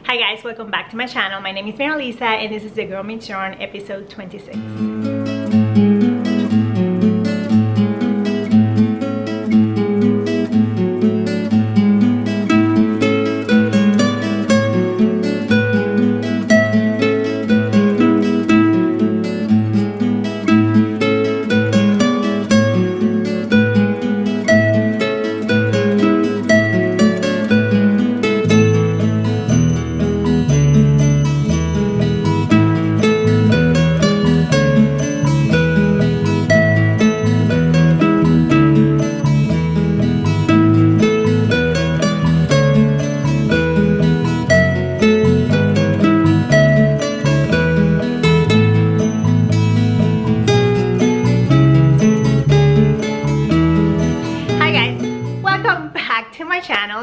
Hi guys, welcome back to my channel. My name is Lisa and this is the Girl Meets Yarn episode 26.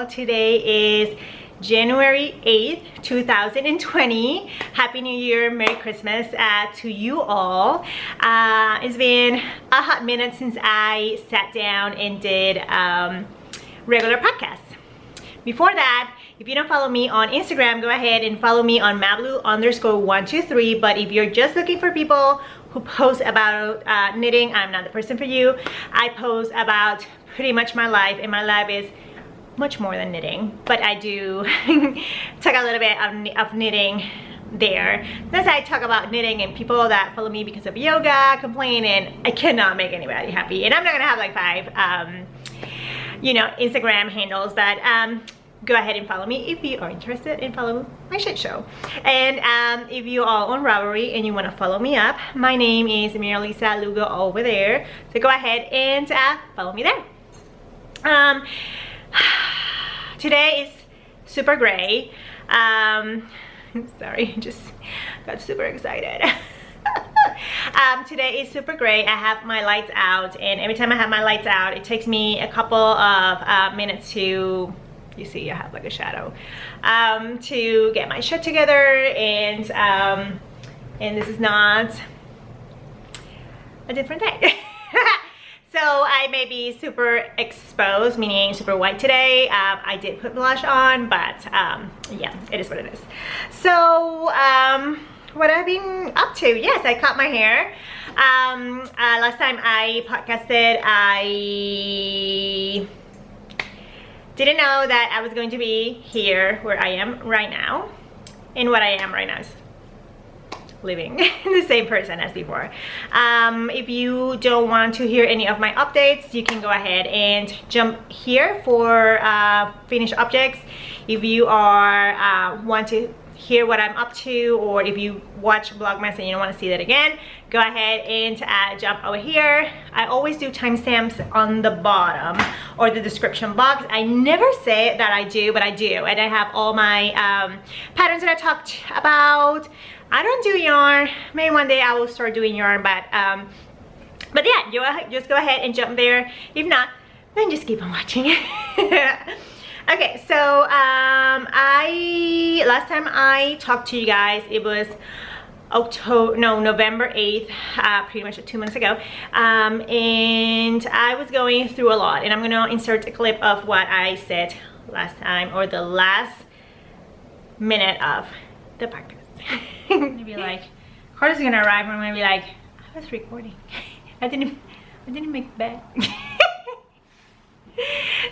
Today is January 8th, 2020. Happy New Year, Merry Christmas to you all. It's been a hot minute since I sat down and did regular podcasts. Before that, if you don't follow me on Instagram, go ahead and follow me on Mablu_123. But if you're just looking for people who post about knitting, I'm not the person for you. I post about pretty much my life, and my life is much more than knitting, but I do talk a little bit of knitting there. That's I talk about knitting, and people that follow me because of yoga complain, and I cannot make anybody happy, and I'm not gonna have like 5 Instagram handles, but go ahead and follow me if you are interested, and follow my shit show. And if you are on Ravelry and you want to follow me up, my name is Lisa Lugo over there, so go ahead and follow me there. Today is super gray. Sorry, just got super excited. Today is super gray. I have my lights out, and every time I have my lights out, it takes me a couple of minutes to, you see I have like a shadow, to get my shit together, and this is not a different day. So I may be super exposed, meaning super white today. I did put blush on, but yeah, it is what it is. So what I've been up to, yes, I cut my hair. Last time I podcasted, I didn't know that I was going to be here where I am right now. And what I am right now is living the same person as before. If you don't want to hear any of my updates, you can go ahead and jump here for finished objects. If you are want to hear what I'm up to, or if you watch Vlogmas and you don't want to see that again, go ahead and jump over here. I always do timestamps on the bottom or the description box. I never say that I do, but I do, and I have all my patterns that I talked about. I don't do yarn. Maybe one day I will start doing yarn, but yeah, you just go ahead and jump there. If not, then just keep on watching. Okay, so last time I talked to you guys, it was November 8th, pretty much 2 months ago, and I was going through a lot, and I'm gonna insert a clip of what I said last time, or the last minute of the podcast. You'd be like, Carter's gonna arrive, and I'm gonna be like, I was recording. I didn't make bed.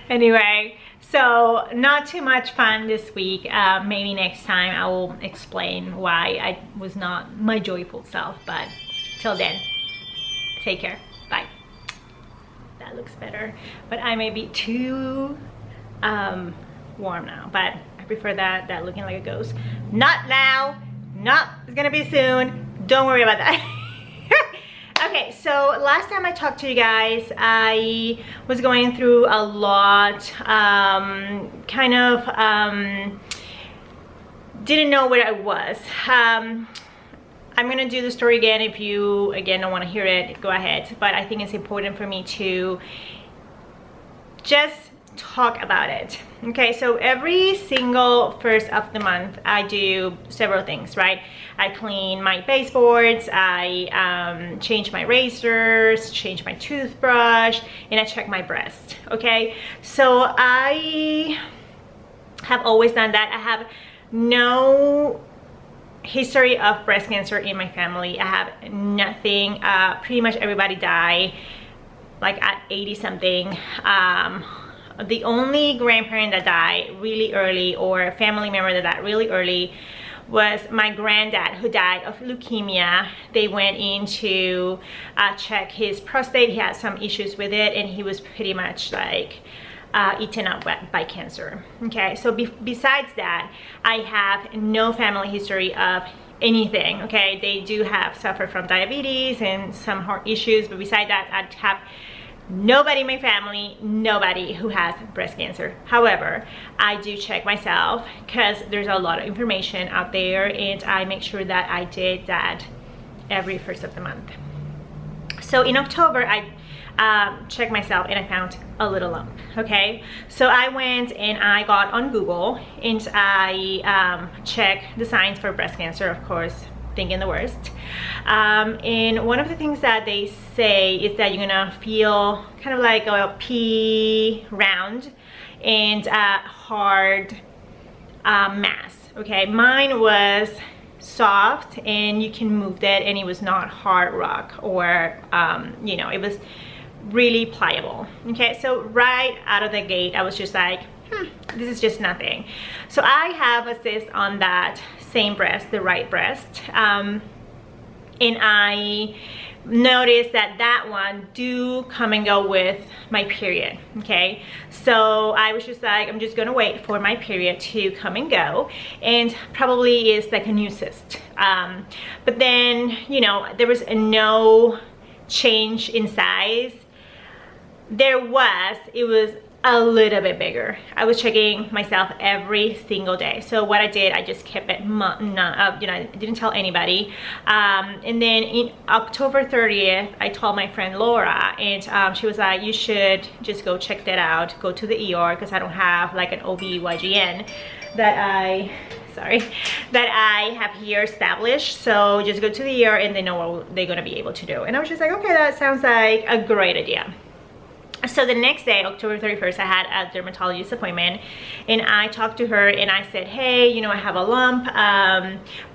Anyway, so not too much fun this week. Maybe next time I will explain why I was not my joyful self, but till then, take care. Bye. That looks better, but I may be too warm now, but I prefer that looking like a ghost. Not now. No, it's gonna be soon. Don't worry about that. Okay, so last time I talked to you guys, I was going through a lot, didn't know where I was. I'm gonna do the story again. If you again don't want to hear it, go ahead, but I think it's important for me to just talk about it. Okay, so every single first of the month I do several things, right? I clean my baseboards, I change my razors, change my toothbrush, and I check my breast. Okay, so I have always done that. I have no history of breast cancer in my family. I have nothing. Pretty much everybody died like at 80 something. The only grandparent that died really early, or a family member that died really early, was my granddad, who died of leukemia. They went in to check his prostate. He had some issues with it, and he was pretty much like eaten up by cancer. Okay, so besides that, I have no family history of anything. Okay, they do have suffered from diabetes and some heart issues, but besides that, I have nobody in my family, nobody who has breast cancer. However, I do check myself because there's a lot of information out there, and I make sure that I did that every first of the month. So in October, I checked myself and I found a little lump. Okay, so I went and I got on Google and I checked the signs for breast cancer, of course, thinking the worst. And one of the things that they say is that you're gonna feel kind of like a pea round and hard mass. Okay, mine was soft and you can move that, and it was not hard rock or you know, it was really pliable. Okay, so right out of the gate I was just like, this is just nothing. So I have a cyst on that same breast, the right breast, and I noticed that that one do come and go with my period. Okay, so I was just like, I'm just gonna wait for my period to come and go, and probably is like a new cyst. But then, you know, there was no change in size. There was, it was a little bit bigger. I was checking myself every single day. So what I did, I just kept it, you know, I didn't tell anybody. And then in October 30th, I told my friend Laura, and she was like, you should just go check that out, go to the ER, because I don't have like an OB/GYN that I have here established. So just go to the ER and they know what they're gonna be able to do. And I was just like, okay, that sounds like a great idea. So the next day, October 31st, I had a dermatologist appointment, and I talked to her and I said, hey, you know, I have a lump.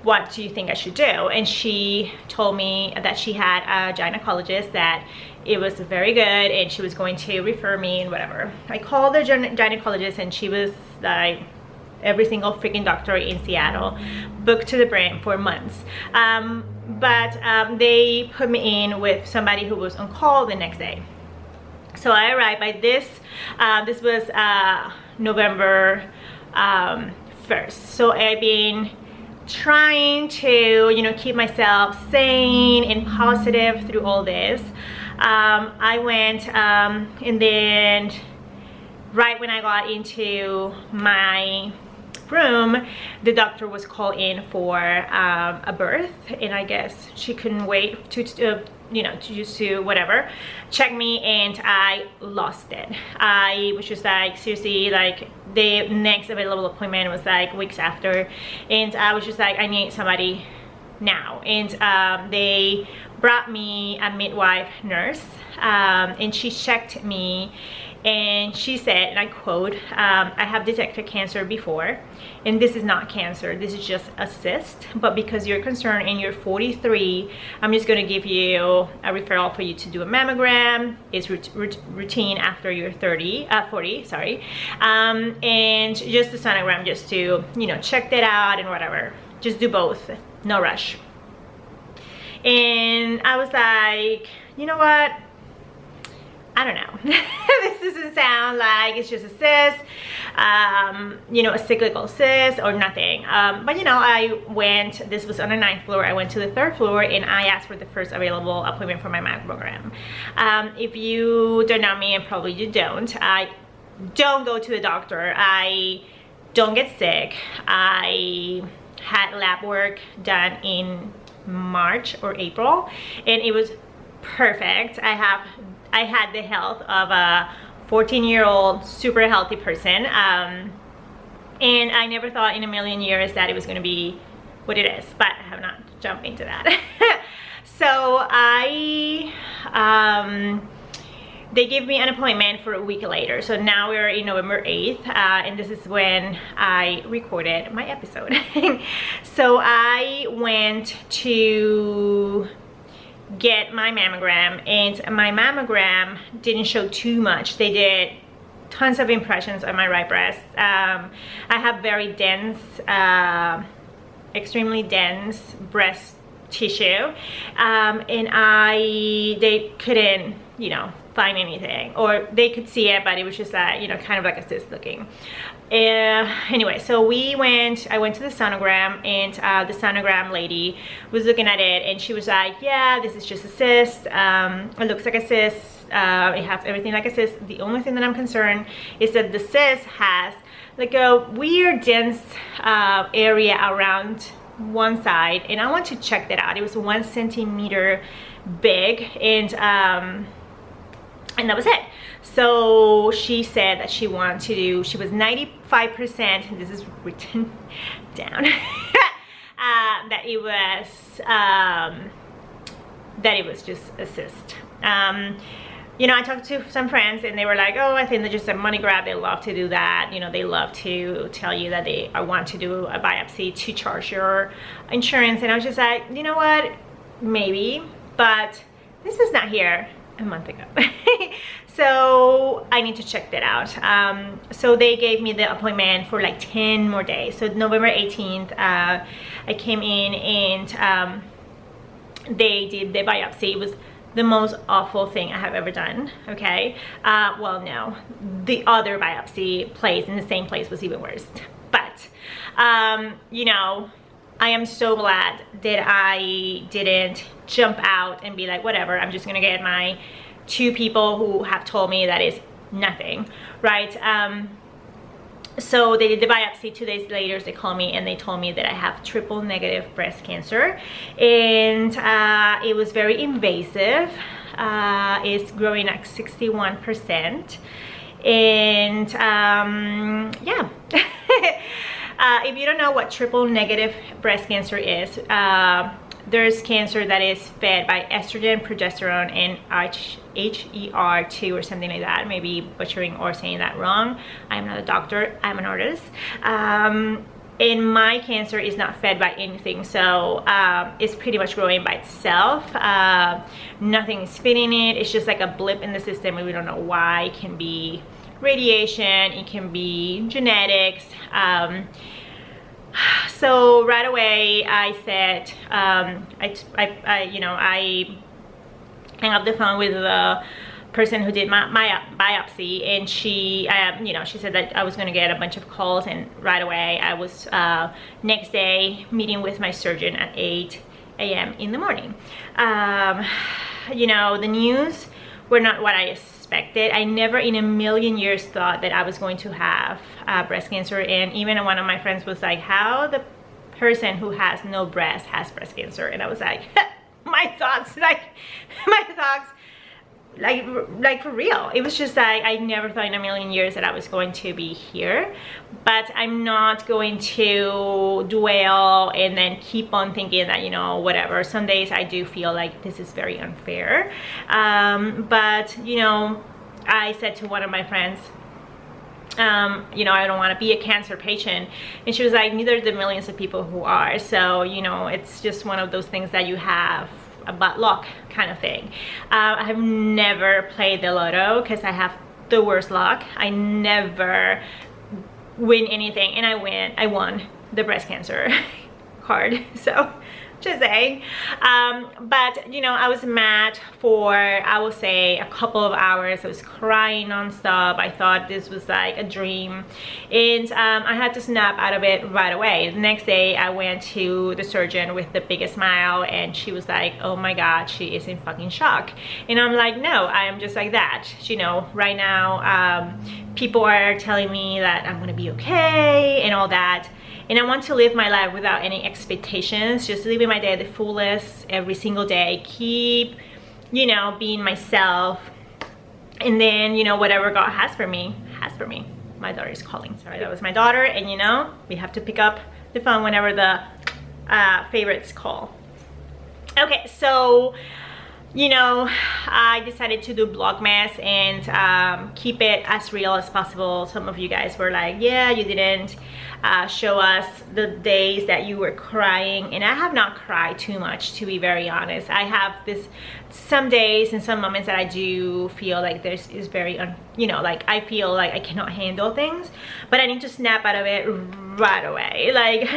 What do you think I should do? And she told me that she had a gynecologist, that it was very good and she was going to refer me and whatever. I called the gynecologist and she was like, every single freaking doctor in Seattle, booked to the brim for months. But they put me in with somebody who was on call the next day. So I arrived by this was November 1st. So I've been trying to, you know, keep myself sane and positive through all this. I went and then right when I got into my room, the doctor was called in for a birth, and I guess she couldn't wait to you know, to just to whatever, check me, and I lost it. I was just like, seriously, like the next available appointment was like weeks after, and I was just like, I need somebody now. And they brought me a midwife nurse, and she checked me, and she said, and I quote, I have detected cancer before, and this is not cancer, this is just a cyst, but because you're concerned and you're 43, I'm just going to give you a referral for you to do a mammogram. It's routine after you're 40, sorry, and just a sonogram, just to, you know, check that out and whatever. Just do both, no rush. And I was like, you know what, I don't know. This doesn't sound like it's just a cyst, you know, a cyclical cyst or nothing. But you know, I went, this was on the 9th floor, I went to the 3rd floor and I asked for the first available appointment for my mammogram. If you don't know me, and probably you don't, I don't go to the doctor. I don't get sick. I had lab work done in March or April, and it was perfect. I had the health of a 14-year-old super healthy person, and I never thought in a million years that it was going to be what it is, but I have not jumped into that. So I they gave me an appointment for a week later. So now we're in November 8th, and this is when I recorded my episode. So I went to get my mammogram, and my mammogram didn't show too much. They did tons of impressions on my right breast. I have very dense, extremely dense breast tissue, and they couldn't, you know, find anything, or they could see it, but it was just that, you know, kind of like a cyst looking. Anyway, so I went to the sonogram, and the sonogram lady was looking at it, and she was like, yeah, this is just a cyst. It looks like a cyst. It has everything like a cyst. The only thing that I'm concerned is that the cyst has like a weird dense area around one side, and I want to check that out. It was 1 centimeter big, and that was it. So she said that she wanted to do, she was 95%, this is written down, that it was just a cyst. You know, I talked to some friends, and they were like, oh, I think they're just a money grab. They love to do that. You know, they love to tell you that they want to do a biopsy to charge your insurance. And I was just like, you know what, maybe, but this was not here a month ago. So I need to check that out. So they gave me the appointment for like 10 more days. So November 18th, I came in, and they did the biopsy. It was the most awful thing I have ever done, okay? Well, no, the other biopsy place in the same place was even worse. But, you know, I am so glad that I didn't jump out and be like, whatever, I'm just gonna get my 2 people who have told me that is nothing, right? So they did the biopsy. 2 days later, they called me, and they told me that I have triple negative breast cancer, and it was very invasive. It's growing at 61%, and yeah. If you don't know what triple negative breast cancer is, there's cancer that is fed by estrogen, progesterone, and HER2 or something like that. Maybe butchering or saying that wrong. I'm not a doctor, I'm an artist. And my cancer is not fed by anything, so it's pretty much growing by itself. Nothing is feeding it. It's just like a blip in the system, and we don't know why. It can be radiation, it can be genetics. So right away I said, I hung up the phone with the person who did my biopsy, and she she said that I was going to get a bunch of calls, and right away I was next day meeting with my surgeon at 8 a.m. in the morning. You know, the news were not what I expected. I never in a million years thought that I was going to have breast cancer, and even one of my friends was like, how the person who has no breast has breast cancer? And I was like, my thoughts, like for real. It was just like, I never thought in a million years that I was going to be here. But I'm not going to dwell and then keep on thinking that, you know, whatever. Some days I do feel like this is very unfair, but you know, I said to one of my friends, you know, I don't want to be a cancer patient, and she was like, neither the millions of people who are. So, you know, it's just one of those things that you have a bad luck kind of thing. I have never played the lotto because I have the worst luck. I never win anything, and I won the breast cancer card. So just saying. But you know, I was mad for, I will say, a couple of hours. I was crying nonstop. I thought this was like a dream, and I had to snap out of it right away. The next day I went to the surgeon with the biggest smile, and she was like, oh my god, she is in fucking shock. And I'm like, no, I am just like that. You know, right now people are telling me that I'm gonna be okay and all that, and I want to live my life without any expectations, just living my day the fullest every single day, keep, you know, being myself, and then, you know, whatever God has for me, has for me. My daughter is calling. Sorry, that was my daughter, and you know, we have to pick up the phone whenever the favorites call. Okay, so you know, I decided to do Vlogmas and keep it as real as possible. Some of you guys were like, yeah, you didn't show us the days that you were crying, and I have not cried too much, to be very honest. I have some days and some moments that I do feel like there's is very you know, like I feel like I cannot handle things, but I need to snap out of it right away. Like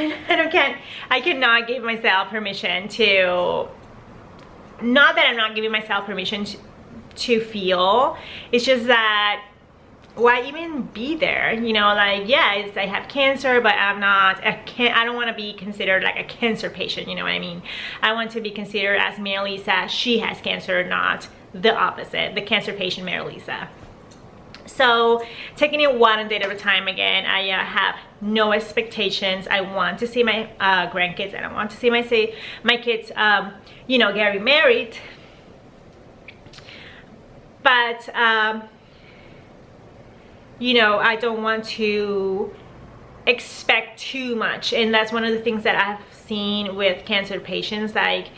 I cannot give myself permission to, not that I'm not giving myself permission to feel, it's just that why even be there, you know? Like, yeah, I have cancer, but I don't want to be considered like a cancer patient, you know what I mean? I want to be considered as Marilisa, she has cancer, not the opposite, the cancer patient Marilisa. So taking it one day at a time. Again, I have no expectations. I want to see my grandkids, and I want to see my kids you know, get remarried, but you know, I don't want to expect too much. And that's one of the things that I've seen with cancer patients, like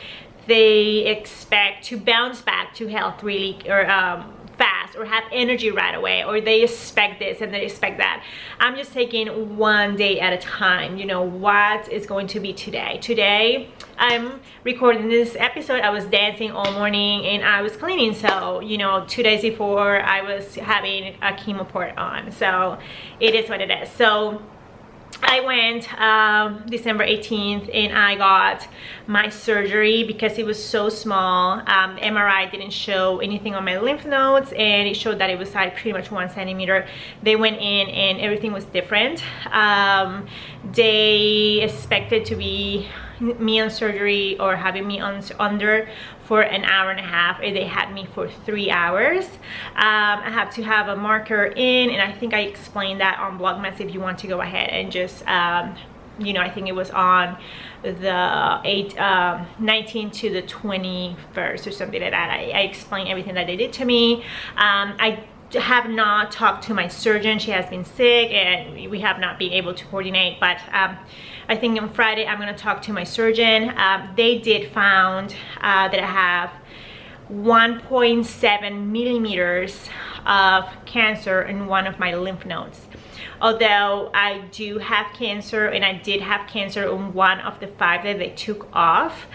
they expect to bounce back to health really fast, or have energy right away, or they expect this and they expect that. I'm just taking one day at a time. You know, what is going to be today? Today I'm recording this episode. I was dancing all morning and I was cleaning, so you know, 2 days before I was having a chemo port on, so it is what it is. So I went December 18th and I got my surgery because it was so small. MRI didn't show anything on my lymph nodes, and it showed that it was like pretty much 1 centimeter. They went in and everything was different. They expected to be me on surgery or having me under for an hour and a half, and they had me for 3 hours. I have to have a marker in, and I think I explained that on Vlogmas if you want to go ahead and just you know, I think it was on the 19th to the 21st or something like that. I explained everything that they did to me. I have not talked to my surgeon. She has been sick and we have not been able to coordinate, but I think on Friday I'm going to talk to my surgeon. They did found that I have 1.7 millimeters of cancer in one of my lymph nodes. Although I do have cancer, and I did have cancer on one of the 5 that they took off,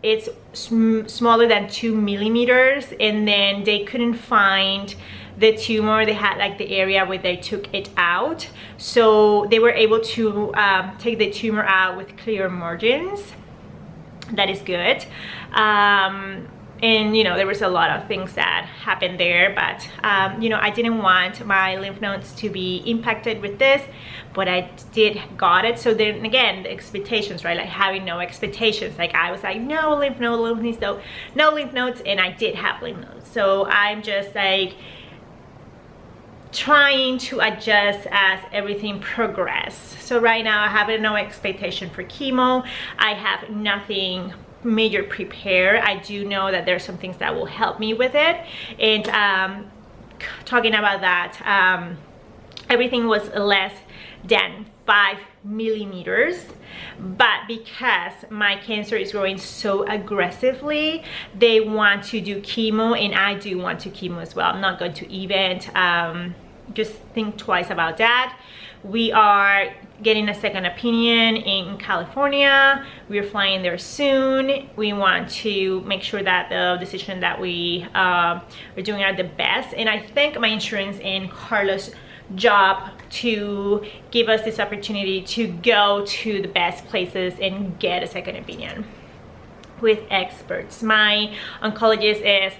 it's smaller than 2 millimeters, and then they couldn't find the tumor. They had like the area where they took it out, so they were able to take the tumor out with clear margins. That is good. And you know, there was a lot of things that happened there, but you know, I didn't want my lymph nodes to be impacted with this, but I did got it. So then again, the expectations, right? Like having no expectations. Like I was like, no lymph nodes, no lymph nodes, and I did have lymph nodes. So I'm just like trying to adjust as everything progresses. So right now I have no expectation for chemo. I have nothing major prepare. I do know that there's some things that will help me with it, and talking about that, everything was less than 5 millimeters, but because my cancer is growing so aggressively, they want to do chemo, and I do want to chemo as well. I'm not going to even just think twice about that. We are getting a second opinion in California. We're flying there soon. We want to make sure that the decision that we are doing are the best, and I thank my insurance and Carlos' job to give us this opportunity to go to the best places and get a second opinion with experts. My oncologist is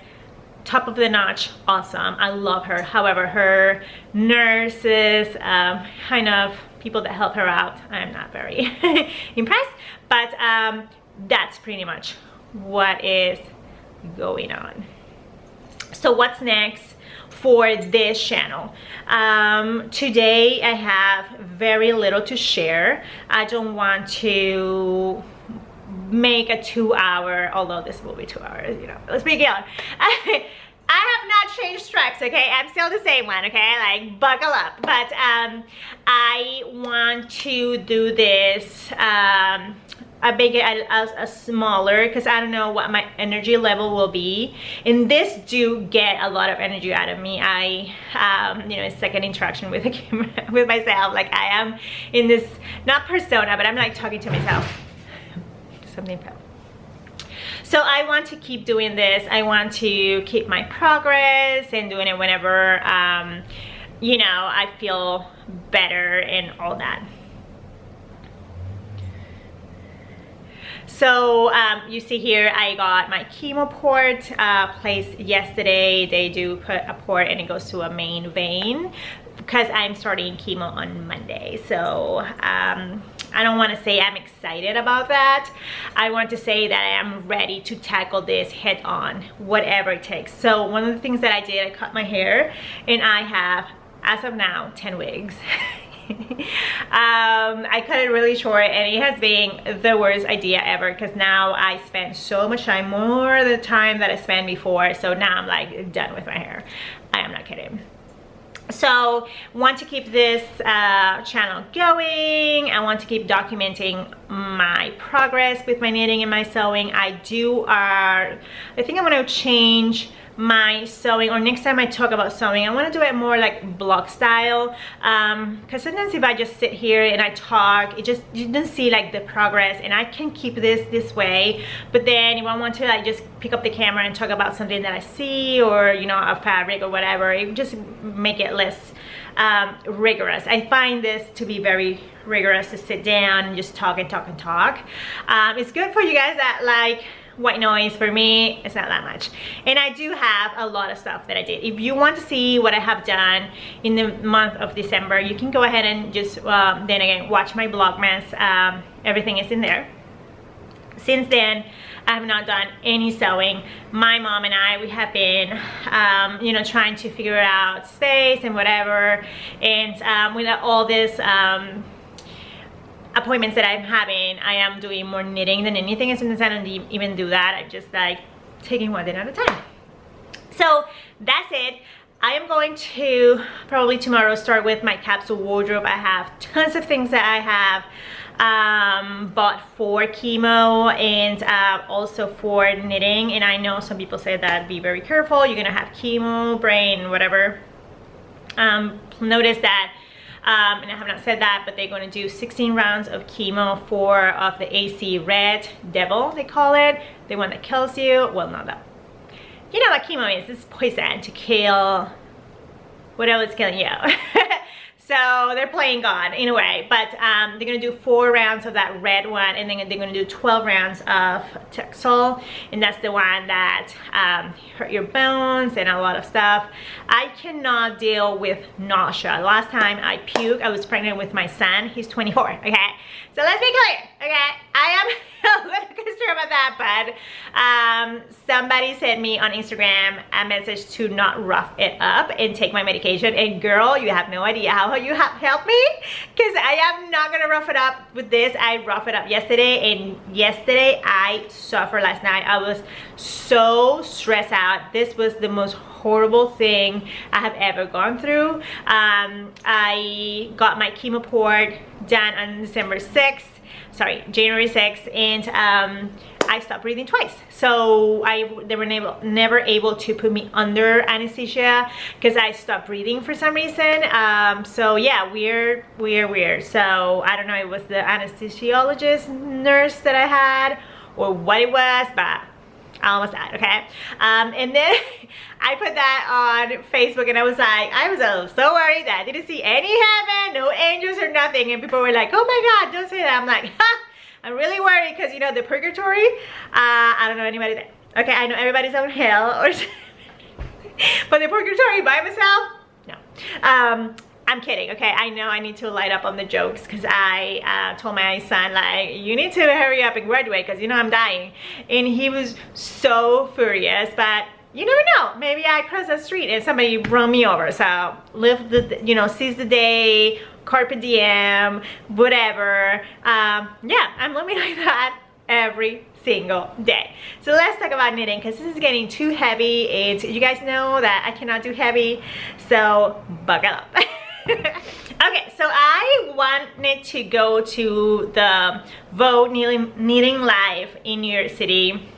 top of the notch, awesome. I love her. However, her nurses, kind of people that help her out, I'm not very impressed, but that's pretty much what is going on. So what's next for this channel? Today I have very little to share. I don't want to make a 2-hour, although this will be 2 hours, you know, let's be clear. I have not changed tracks, okay? I'm still the same one, okay? Like, buckle up. But I want to do this I make it a smaller because I don't know what my energy level will be. And this do get a lot of energy out of me. I, you know, it's like an interaction with the camera, with myself. Like I am in this, not persona, but I'm like talking to myself. Something fell. So I want to keep doing this. I want to keep my progress and doing it whenever, you know, I feel better and all that. So you see here, I got my chemo port placed yesterday. They do put a port and it goes to a main vein because I'm starting chemo on Monday. So I don't want to say I'm excited about that. I want to say that I am ready to tackle this head on, whatever it takes. So one of the things that I did, I cut my hair and I have, as of now, 10 wigs. I cut it really short and it has been the worst idea ever because now I spend so much time, more the time that I spent before. So now I'm like done with my hair. I am not kidding. So want to keep this channel going. I want to keep documenting my progress with my knitting and my sewing. I think I'm going to change my sewing, or next time I talk about sewing, I want to do it more like blog style, because sometimes if I just sit here and I talk, you don't see like the progress. And I can keep this way, but then if I want to like just pick up the camera and talk about something that I see, or you know, a fabric or whatever, it just make it less rigorous. I find this to be very rigorous to sit down and just talk and talk and talk. It's good for you guys that like white noise. For me, it's not that much. And I do have a lot of stuff that I did. If you want to see what I have done in the month of December, you can go ahead and just then again watch my Vlogmas. Everything is in there. Since then, I have not done any sewing. My mom and I, we have been you know, trying to figure out space and whatever, and with all this appointments that I'm having, I am doing more knitting than anything. As soon as I don't even do that, I'm just like taking one thing at a time. So that's it. I am going to probably tomorrow start with my capsule wardrobe. I have tons of things that I have bought for chemo and also for knitting. And I know some people say that be very careful, you're gonna have chemo brain, whatever. Notice that and I have not said that, but they're going to do 16 rounds of chemo, 4 of the AC Red Devil, they call it, the one that kills you. Well, not that. You know what chemo is? It's poison to kill whatever is killing you. So they're playing God in a way, but they're gonna do 4 rounds of that red one, and then they're gonna do 12 rounds of Xoxo, and that's the one that hurt your bones and a lot of stuff. I cannot deal with nausea. Last time I puked, I was pregnant with my son. He's 24, okay? So let's be clear, okay? I am a little concerned about that, but somebody sent me on Instagram a message to not rough it up and take my medication, and girl, you have no idea how you have helped me, because I am not gonna rough it up with this. I roughed it up yesterday, and yesterday I suffered. Last night I was so stressed out. This was the most horrible thing I have ever gone through. I got my chemo port done on January 6th, and I stopped breathing twice. So they were never able to put me under anesthesia because I stopped breathing for some reason. So yeah, weird. So I don't know if it was the anesthesiologist nurse that I had or what it was, but I almost died, okay? And then I put that on Facebook, and I was like, I was so worried that I didn't see any heaven, no angels or nothing. And people were like, oh my God, don't say that. I'm like, ha, I'm really worried because, you know, the purgatory, I don't know anybody there. Okay, I know everybody's on hell, or but the purgatory by myself, no. I'm kidding, okay? I know I need to light up on the jokes, because I told my son, like, you need to hurry up and graduate because, you know, I'm dying. And he was so furious, but you never know. Maybe I cross the street and somebody run me over. So live the, you know, seize the day, carpe diem, whatever. Yeah, I'm living like that every single day. So let's talk about knitting, because this is getting too heavy. And you guys know that I cannot do heavy, so buckle up. Okay, so I wanted to go to the Vogue Knitting Live in New York City,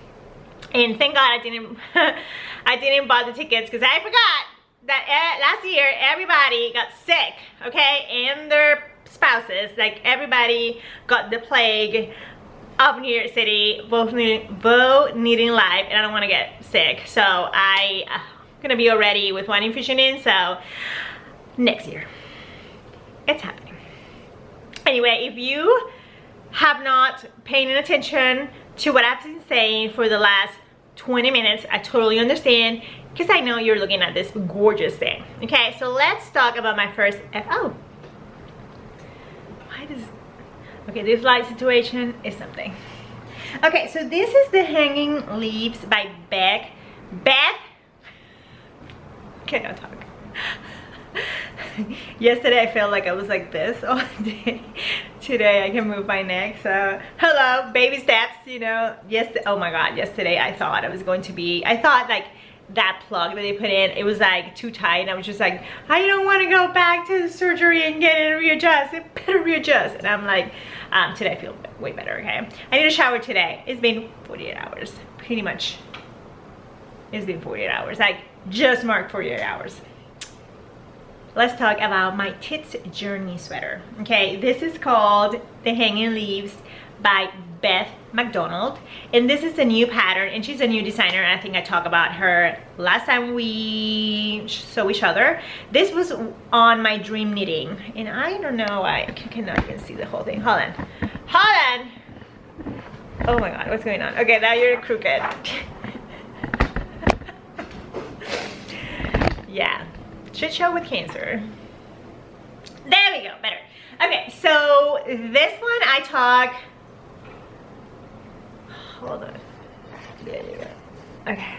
and thank God I didn't I didn't buy the tickets because I forgot that last year everybody got sick, okay, and their spouses, like everybody got the plague of New York City, Vogue Knitting Live, and I don't want to get sick, so I'm gonna be already with one infusion in, so next year. It's happening. Anyway, if you have not paid attention to what I've been saying for the last 20 minutes, I totally understand, because I know you're looking at this gorgeous thing. Okay, so let's talk about my first FO. Why does... Okay, this light situation is something. Okay, so this is the Hanging Leaves by Beth. Cannot talk. Yesterday I felt like I was like this all day. Today I can move my neck, so hello, baby steps, you know. Yes, oh my god, yesterday I thought I was going to be, I thought like that plug that they put in, it was like too tight, and I was just like, I don't want to go back to the surgery and get it readjust, it better readjust. And I'm like, today I feel way better. Okay, I need a shower today. It's been 48 hours pretty much. It's been 48 hours, like just marked 48 hours. Let's talk about my Tits Journey sweater. Okay, this is called the Hanging Leaves by Beth McDonald, and this is a new pattern, and she's a new designer, and I think I talked about her last time we saw each other. This was on my dream knitting, and I don't know, I cannot even see the whole thing. Hold on. Oh my god, what's going on? Okay, now you're crooked. Yeah, shit show with cancer. There we go, better. Okay, so this one I talk, hold on, there you go. Okay,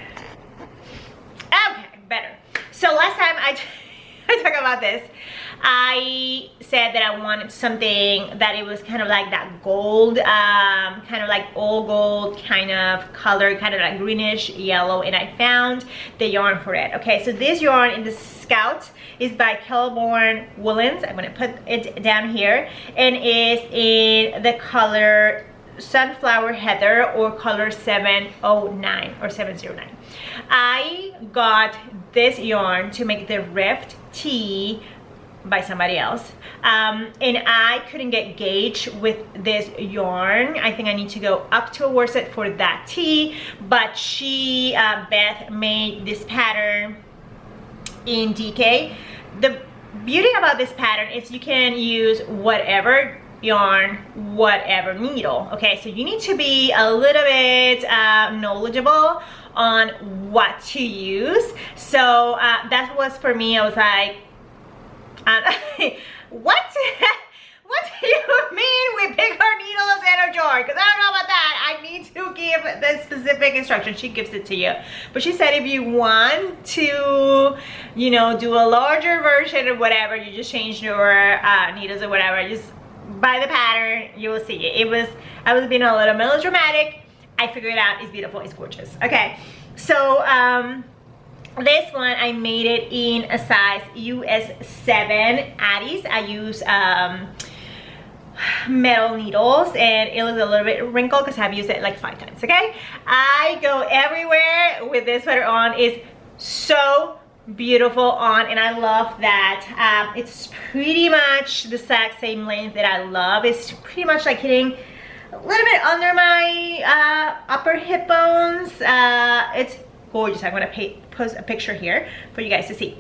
better. So last time I talked about this, I said that I wanted something that it was kind of like that gold, kind of like all gold kind of color, kind of like greenish yellow, and I found the yarn for it. Okay, so this yarn in the Scout is by Kelborn Woolens. I'm gonna put it down here, and is in the color Sunflower Heather, or color 709 or 709. I got this yarn to make the Rift tee by somebody else, and I couldn't get gauge with this yarn. I think I need to go up to a worsted for that tee, but she Beth made this pattern in DK. The beauty about this pattern is you can use whatever yarn, whatever needle. Okay, so you need to be a little bit knowledgeable on what to use. So that was for me. I was like, what do you mean we pick our needles and our jar? Because I don't know about that. I need to give the specific instruction. She gives it to you, but she said if you want to, you know, do a larger version or whatever, you just change your needles or whatever. Just buy the pattern, you will see it. I was being a little melodramatic. I figured it out. It's beautiful. It's gorgeous. Okay, so this one I made it in a size US 7 Addis. I use metal needles, and it looks a little bit wrinkled because I've used it like 5 times. Okay, I go everywhere with this sweater on. It's so beautiful on, and I love that it's pretty much the exact same length that I love. It's pretty much like hitting a little bit under my upper hip bones. It's gorgeous. I'm gonna post a picture here for you guys to see.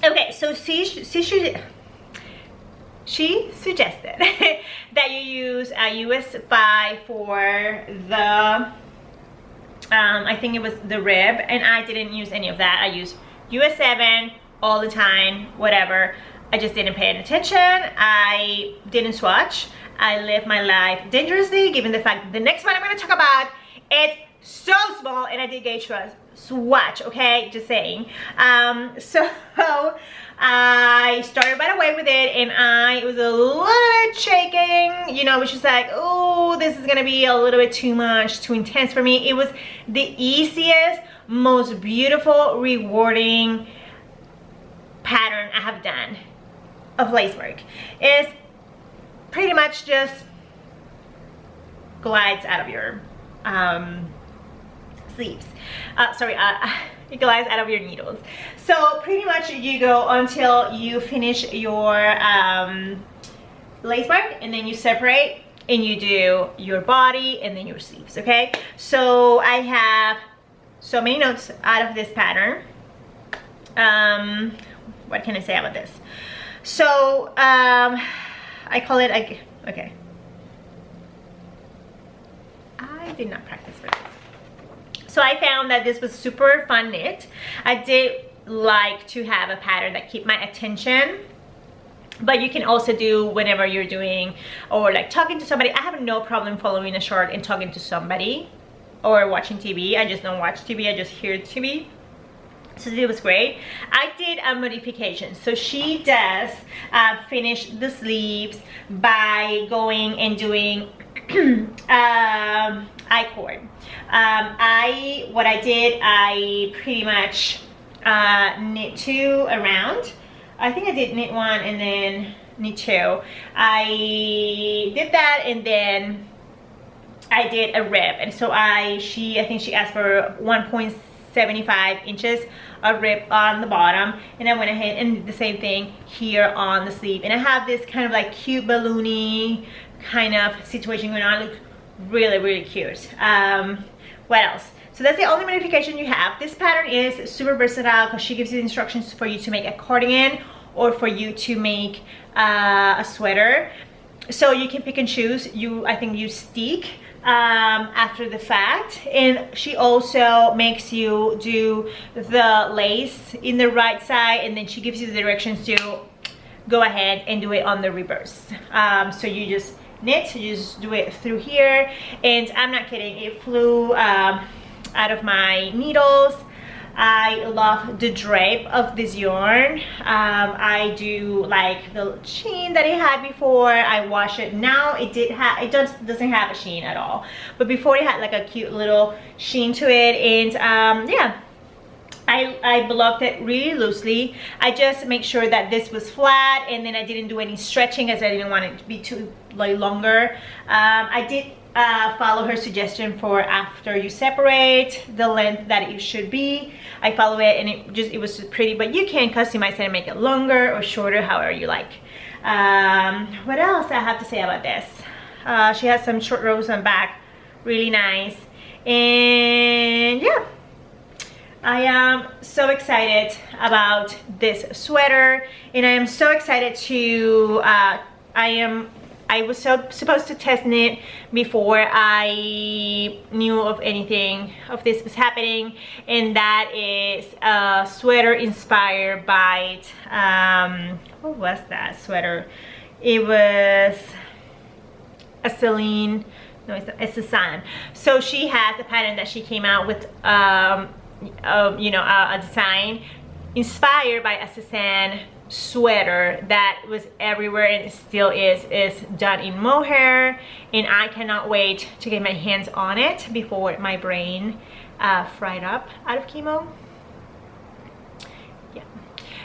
Okay, so she suggested that you use a US 5 for the I think it was the rib, and I didn't use any of that. I used US 7 all the time, whatever. I just didn't pay attention. I didn't swatch. I live my life dangerously, given the fact that the next one I'm going to talk about, it's so small, and I did gauge swatch, okay, just saying. So I started right away with it, and it was a little bit shaking, you know, which is like, oh, this is gonna be a little bit too much, too intense for me. It was the easiest, most beautiful, rewarding pattern I have done of lace work. It's pretty much just glides out of your sleeves. It glides out of your needles. So pretty much you go until you finish your lace work, and then you separate and you do your body and then your sleeves. Okay, so I have so many notes out of this pattern. What can I say about this? So I call it okay, I did not practice for this. So I found that this was super fun knit. I did like to have a pattern that keep my attention, but you can also do whenever you're doing or like talking to somebody. I have no problem following a short and talking to somebody or watching TV. I just don't watch TV, I just hear TV. So it was great. I did a modification. So she does finish the sleeves by going and doing I-cord. What I did, I pretty much knit 2 around. I think I did knit 1 and then knit 2. I did that, and then I did a rib, and so I think she asked for 1.75 inches of rib on the bottom, and I went ahead and did the same thing here on the sleeve. And I have this kind of like cute balloony kind of situation going on. It looks really, really cute. What else? So that's the only modification you have. This pattern is super versatile because she gives you instructions for you to make a cardigan or for you to make a sweater. So you can pick and choose. I think you stick after the fact, and she also makes you do the lace in the right side, and then she gives you the directions to go ahead and do it on the reverse. So you just knit, you just do it through here, and I'm not kidding, it flew out of my needles. I love the drape of this yarn. I do like the sheen that it had before. I wash it now. It doesn't have a sheen at all, but before it had like a cute little sheen to it. And yeah, I blocked it really loosely. I just make sure that this was flat, and then I didn't do any stretching as I didn't want it to be too like longer. I did follow her suggestion for after you separate the length that it should be. I follow it, and it was just pretty, but you can customize it and make it longer or shorter, however you like. What else I have to say about this? She has some short rows on back, really nice. And yeah, I am so excited about this sweater, and I am so excited to I was supposed to test knit before I knew of anything of this was happening, and that is a sweater inspired by what was that sweater? It was a Celine, no, it's a San. So she has a pattern that she came out with, you know, a design inspired by a Cezanne sweater that was everywhere, and it still is done in mohair, and I cannot wait to get my hands on it before my brain fried up out of chemo. Yeah,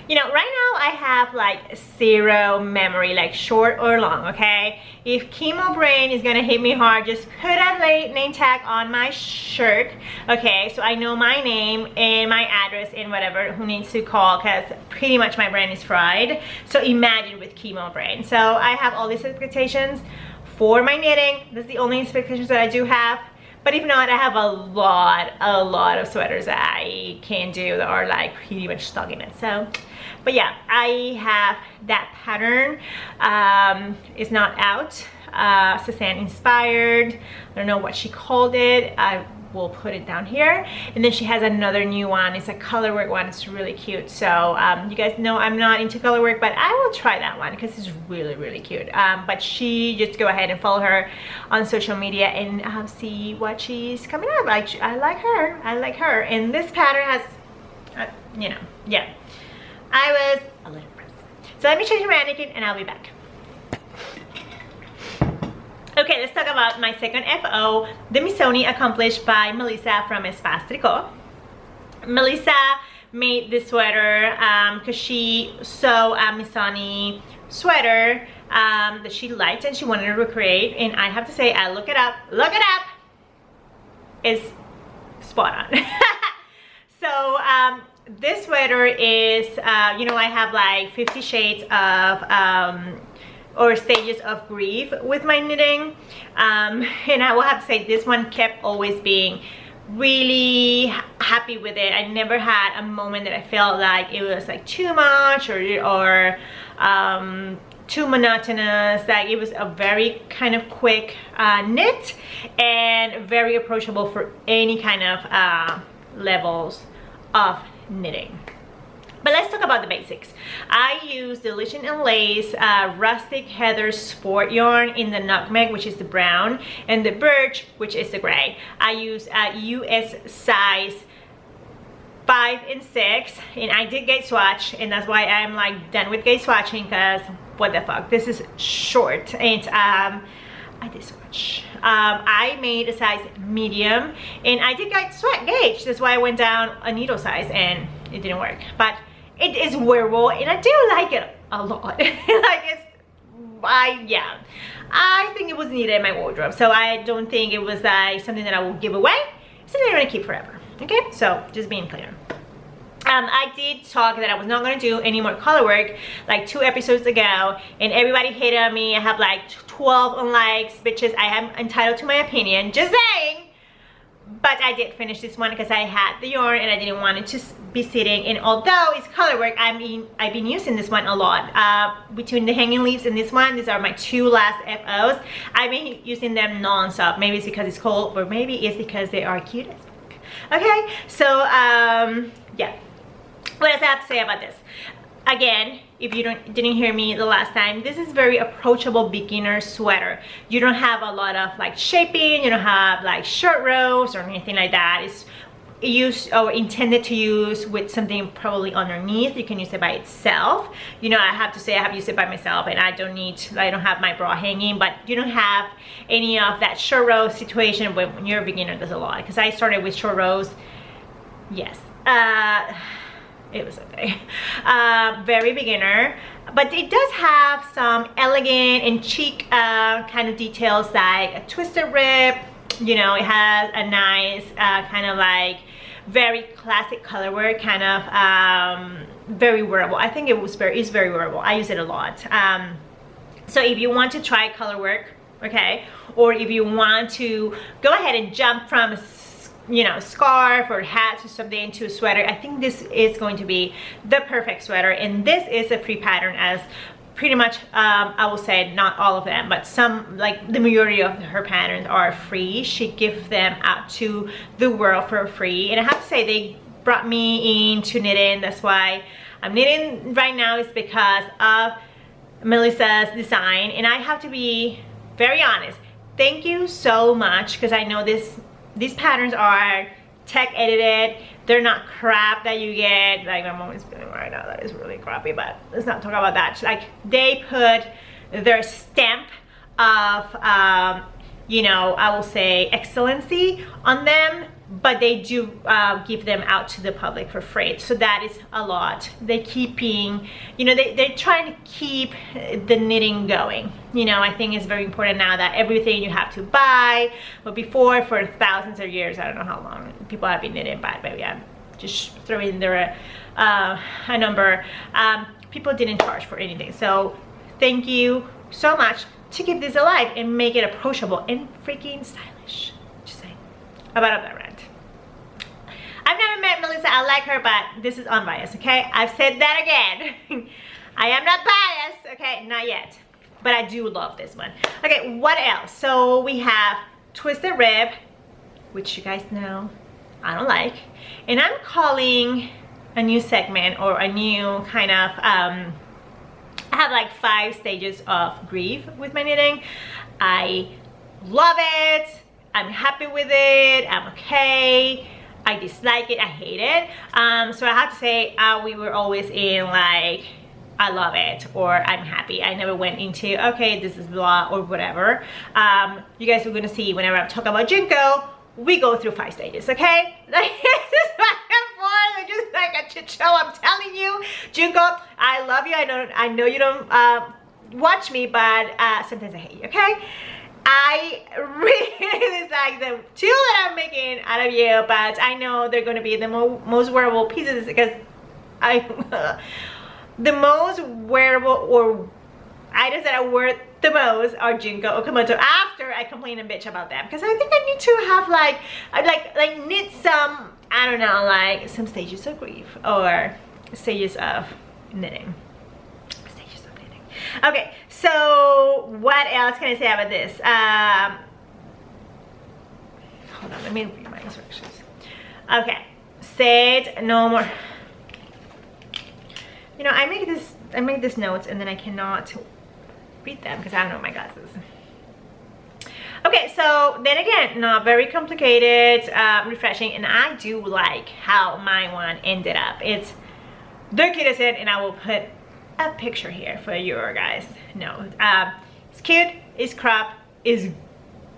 you know, right now I have like 0 memory, like short or long. Okay, if chemo brain is gonna hit me hard, just put a name tag on my shirt. Okay, so I know my name and my address and whatever who needs to call, because pretty much my brain is fried. So imagine with chemo brain. So I have all these expectations for my knitting. That's the only expectations that I do have. But if not, I have a lot of sweaters that I can do that are like pretty much stuck in it. So, but yeah, I have that pattern. It's not out. Cezanne inspired. I don't know what she called it. I will put it down here. And then she has another new one. It's a colorwork one. It's really cute. So you guys know I'm not into colorwork, but I will try that one because it's really cute. But she, just go ahead and follow her on social media and see what she's coming up. Like, I like her. And this pattern has, you know, yeah, I was a little impressed. So let me change my mannequin and I'll be back. Okay, let's talk about my second FO, the Missoni, accomplished by Melissa from Espace Tricot. Melissa made this sweater because she saw a Missoni sweater that she liked and she wanted to recreate, and I have to say, I look it up, it's spot on. So this sweater is, you know, I have like 50 shades of or stages of grief with my knitting, and I will have to say this one kept always being really happy with it. I never had a moment that I felt like it was like too much or too monotonous. Like, it was a very kind of quick knit and very approachable for any kind of levels of knitting. But let's talk about the basics. I use the Legend and Lace Rustic Heather Sport yarn in the Nutmeg, which is the brown, and the Birch, which is the gray. I use US size 5 and 6, and I did gauge swatch, and that's why I'm like done with gauge swatching, because what the fuck, this is short. And I did swatch. I made a size medium, and I did gauge. That's why I went down a needle size, and it didn't work. But it is wearable, and I do like it a lot. Like, it's, I think it was needed in my wardrobe, so I don't think it was like something that I will give away. It's something I'm gonna keep forever. Okay, so just being clear. I did talk that I was not going to do any more color work like 2 episodes ago, and everybody hated on me. I have like 12 unlikes, bitches. I am entitled to my opinion, just saying. But I did finish this one because I had the yarn and I didn't want it to be sitting. And although it's color work, I've been using this one a lot. Between the hanging leaves and this one, these are my 2 last FOs. I've been using them non-stop. Maybe it's because it's cold, or maybe it's because they are cute as fuck. Okay, so yeah. What else I have to say about this? Again, if you didn't hear me the last time, this is very approachable beginner sweater. You don't have a lot of like shaping, you don't have like short rows or anything like that. It's used or intended to use with something probably underneath. You can use it by itself. You know, I have to say I have used it by myself, and I don't have my bra hanging, but you don't have any of that short row situation when you're a beginner. There's a lot, because I started with short rows. Yes. It was okay. Very beginner, but it does have some elegant and chic kind of details, like a twisted rib. You know, it has a nice kind of like very classic color work, kind of very wearable. I think it's very wearable. I use it a lot. So if you want to try color work, okay, or if you want to go ahead and jump from scarf or hat to something to a sweater, I think this is going to be the perfect sweater. And this is a free pattern, as pretty much I will say not all of them, but some, like the majority of her patterns are free. She gives them out to the world for free, and I have to say they brought me into knitting. That's why I'm knitting right now, is because of Melissa's design. And I have to be very honest, thank you so much, because I know these patterns are tech edited. They're not crap that you get. Like, my mom is spinning right now. That is really crappy, but let's not talk about that. Like, they put their stamp of, you know, I will say excellency on them, but they do give them out to the public for free. So that is a lot. They're keeping, you know, they're trying to keep the knitting going. You know, I think it's very important now that everything you have to buy, but before, for thousands of years, I don't know how long people have been knitting, but yeah, just throw in there a number. People didn't charge for anything. So thank you so much to keep this alive and make it approachable and freaking stylish. Just saying. About that rant. I've never met Melissa. I like her, but this is unbiased, okay? I've said that again. I am not biased, okay? Not yet. But I do love this one. Okay, what else? So we have Twisted Rib, which you guys know I don't like. And I'm calling a new segment, or a new kind of, I have like 5 stages of grief with my knitting. I love it. I'm happy with it. I'm okay. I dislike it. I hate it. So I have to say, we were always in like, I love it, or I'm happy. I never went into, okay, this is blah, or whatever. You guys are gonna see whenever I talk about Junko, we go through 5 stages, okay? Like, this is back and forth, just like a chit show. I'm telling you, Junko, I love you. I know you don't watch me, but sometimes I hate you, okay? I really dislike the two that I'm making out of you, but I know they're going to be the most wearable pieces because the most wearable or items that I wear the most are Junko Okamoto after I complain and bitch about them, because I think I need to have like knit some, I don't know, like some stages of grief or stages of knitting. Okay, so what else can I say about this? Hold on, let me read my instructions. Okay, said no more. You know, I make these notes and then I cannot read them because I don't know my glasses. Okay, so then again, not very complicated, refreshing, and I do like how my one ended up. It's the cutest, and I will put a picture here for you guys. No, it's cute, it's crop, it's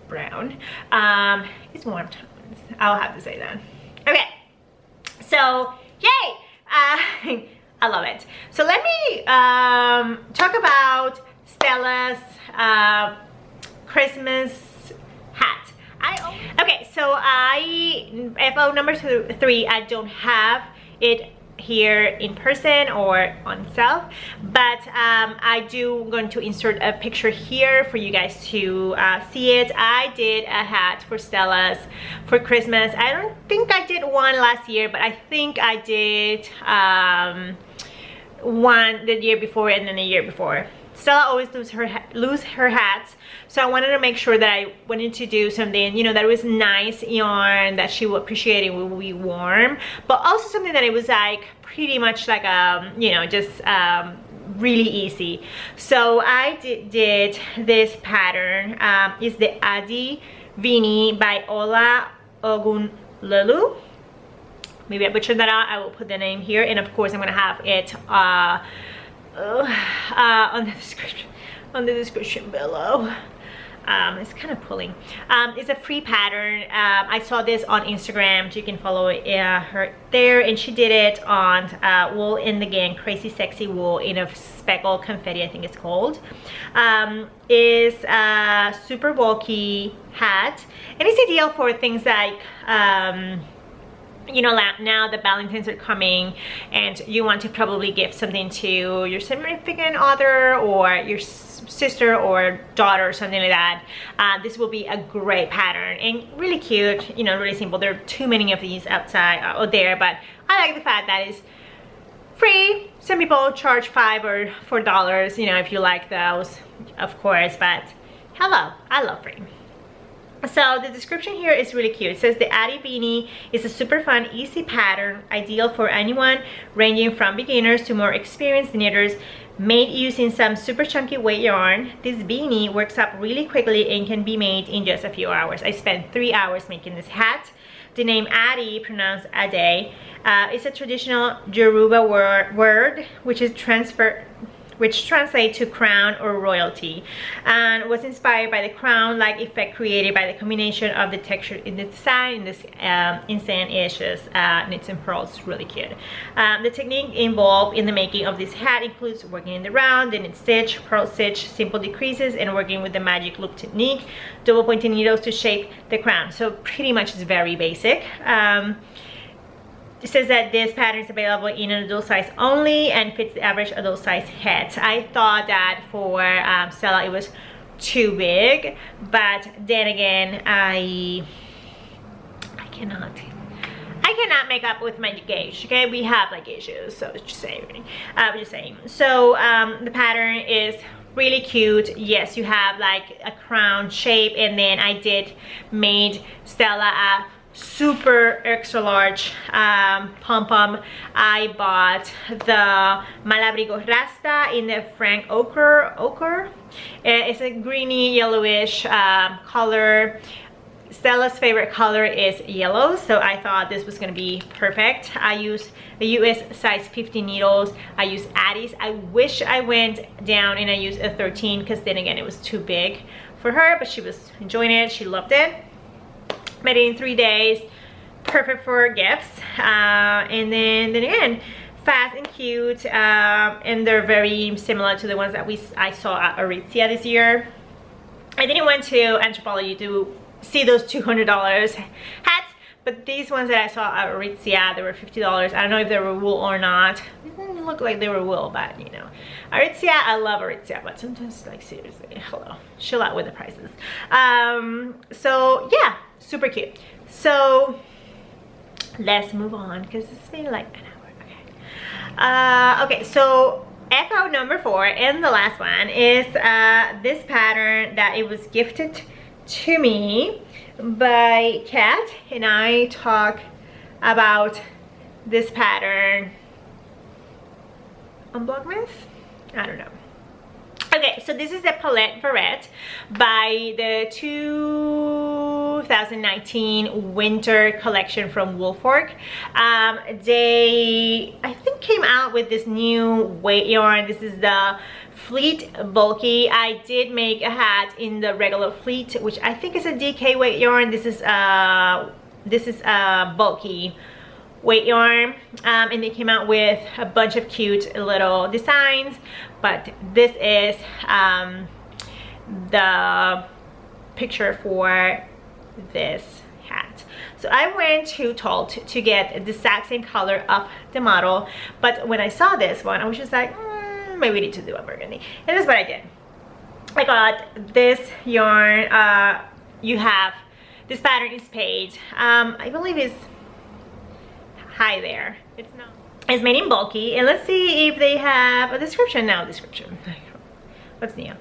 brown, it's warm tones. I'll have to say that. Okay, so yay, I love it. So let me talk about Stella's Christmas hat. Okay, so FO number 3, I don't have it here in person or on sale, but I do going to insert a picture here for you guys to see it. I did a hat for Stella's for Christmas. I don't think I did one last year, but I think I did one the year before and then the year before. Stella always lose her hats, so I wanted to make sure that I wanted to do something, you know, that was nice yarn that she would appreciate and will be warm, but also something that it was like pretty much like you know, just really easy. So I did this pattern. It's the Adi Vini by Ola Ogunlolu. Maybe I butchered that out. I will put the name here, and of course I'm gonna have it on the description below. It's kind of pulling. It's a free pattern. I saw this on Instagram, so you can follow her there, and she did it on Wool in the Gang Crazy Sexy Wool in a speckle confetti, I think it's called. Is a super bulky hat, and it's ideal for things like you know, now the Valentines are coming and you want to probably give something to your significant other or your sister or daughter or something like that. This will be a great pattern and really cute, you know, really simple. There are too many of these out there, but I like the fact that it's free. Some people charge $5 or $4, you know, if you like those, of course, but hello, I love free. So the description here is really cute. It says the Adi Beanie is a super fun, easy pattern, ideal for anyone ranging from beginners to more experienced knitters, made using some super chunky weight yarn. This beanie works up really quickly and can be made in just a few hours. I spent 3 hours making this hat. The name Adi, pronounced Ade, is a traditional Yoruba word which translates to crown or royalty, and was inspired by the crown-like effect created by the combination of the texture in the design in this insane edges, knits and pearls. Really cute. The technique involved in the making of this hat includes working in the round, the knit stitch, pearl stitch, simple decreases, and working with the magic loop technique, double pointed needles to shape the crown. So pretty much it's very basic. It says that this pattern is available in an adult size only and fits the average adult size head. I thought that for Stella it was too big, but then again I cannot make up with my gauge. Okay, we have like gauges, so just saying. So the pattern is really cute. Yes, you have like a crown shape, and then I made Stella a super extra large pom-pom. I bought the Malabrigo Rasta in the Frank ochre. It's a greeny yellowish color. Stella's favorite color is yellow, so I thought this was gonna be perfect. I used the US size 50 needles. I used Addis. I wish I went down and I used a 13, because then again it was too big for her, but she was enjoying it. She loved it. Made it in 3 days, perfect for gifts. And then again, fast and cute, and they're very similar to the ones that I saw at Aritzia this year. I didn't went to Anthropologie to see those $200 hats, but these ones that I saw at Aritzia, they were $50. I don't know if they were wool or not. It didn't look like they were wool, but you know, Aritzia, I love Aritzia, but sometimes, like, seriously, hello, chill out with the prices. So yeah, super cute. So let's move on because it's been like an hour. Okay, so FO number 4 and the last one is this pattern that it was gifted to me by Kat, and I talk about this pattern on Blogmas. I don't know. Okay, so this is the Palette Barrette by the 2019 winter collection from Woolfolk. They, I think, came out with this new weight yarn. This is the Fleet Bulky. I did make a hat in the regular Fleet, which I think is a DK weight yarn. This is bulky weight yarn, and they came out with a bunch of cute little designs, but this is the picture for this hat. So I went to Talt to get the exact same color of the model, but when I saw this one, I was just like, maybe we need to do a burgundy, and that's what I did. I got this yarn. You have this pattern is paid. I believe it's high there. It's not. It's made in bulky, and let's see if they have a description now. Description. What's new?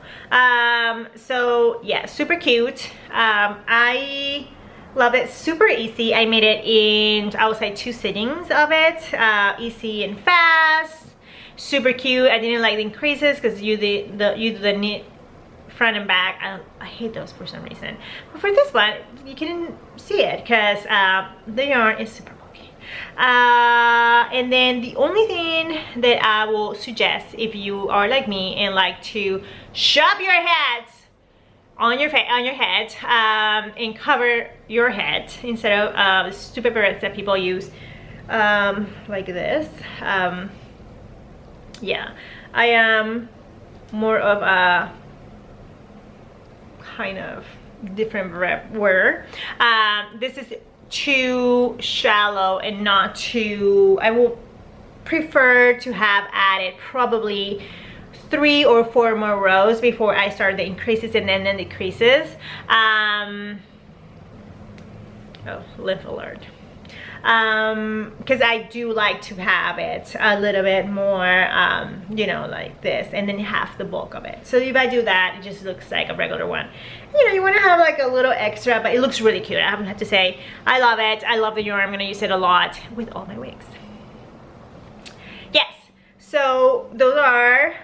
So yeah, super cute. I love it. Super easy. I made it in, I would say, 2 sittings of it. Easy and fast. Super cute. I didn't like the increases because you do the knit front and back. I hate those for some reason. But for this one, you can see it because the yarn is super bulky. And then the only thing that I will suggest, if you are like me and like to shove your hats on your head and cover your head instead of the stupid barrettes that people use, like this. Yeah, I am more of a kind of different wearer. This is too shallow and not too, I will prefer to have added probably 3 or 4 more rows before I start the increases and then the decreases. Oh, lymph alert. Because I do like to have it a little bit more, you know, like this, and then half the bulk of it. So if I do that, it just looks like a regular one. You know, you want to have like a little extra, but it looks really cute. I have to say, I love it. I love the yarn. I'm going to use it a lot with all my wigs. Yes, so those are,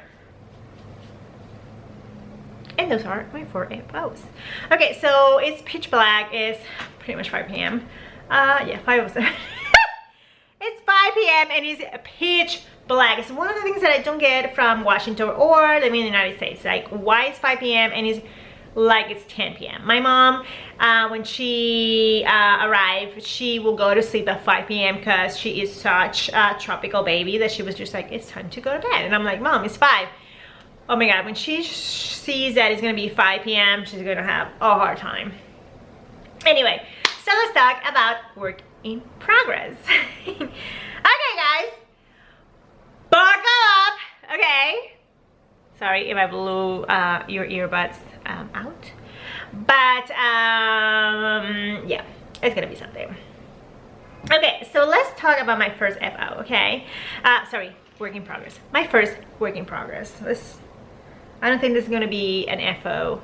and those are my 4 FOs. Okay, so it's pitch black. It's pretty much 5 p.m. Yeah, 5:07. It's 5 p.m. and it's pitch black. It's one of the things that I don't get from Washington or living in the United States. Like, why it's 5 p.m. and it's like it's 10 p.m. My mom, when she arrived, she will go to sleep at 5 p.m. because she is such a tropical baby that she was just like, it's time to go to bed. And I'm like, Mom, it's 5. Oh my God, when she sees that it's gonna be 5 p.m., she's gonna have a hard time. Anyway, so let's talk about work in progress. Okay, guys, buckle up, okay? Sorry if I blew your earbuds out, but yeah, it's gonna be something. Okay, so let's talk about my first FO, okay? Sorry, work in progress. My first work in progress. I don't think this is gonna be an FO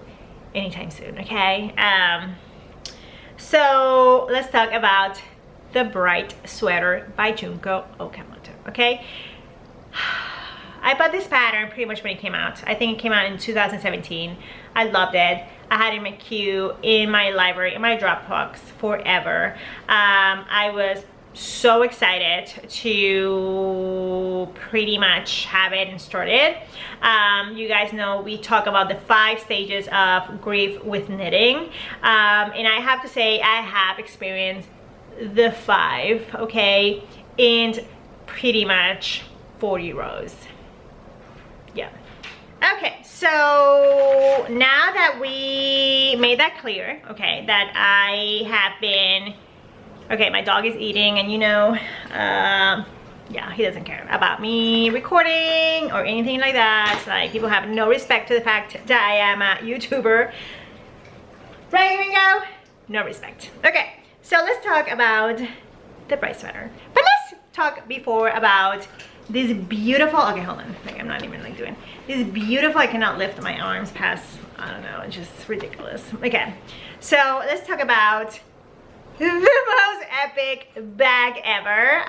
anytime soon, okay? So let's talk about the Bright Sweater by Junko Okamoto, okay? I bought this pattern pretty much when it came out. I think it came out in 2017. I loved it. I had it in my queue, in my library, in my Dropbox forever. I was so excited to pretty much have it and start it. You guys know we talk about the 5 stages of grief with knitting, and I have to say I have experienced the 5, okay? And pretty much 40 rows. Yeah. Okay, so now that we made that clear, okay, that I have been, okay, my dog is eating, and you know, yeah, he doesn't care about me recording or anything like that. Like, people have no respect to the fact that I am a YouTuber. Right, here we go. No respect. Okay, so let's talk about the bright sweater. But let's talk before about this beautiful, okay, hold on, like I'm not even like doing this beautiful, I cannot lift my arms past, I don't know, it's just ridiculous. Okay, so let's talk about the most epic bag ever.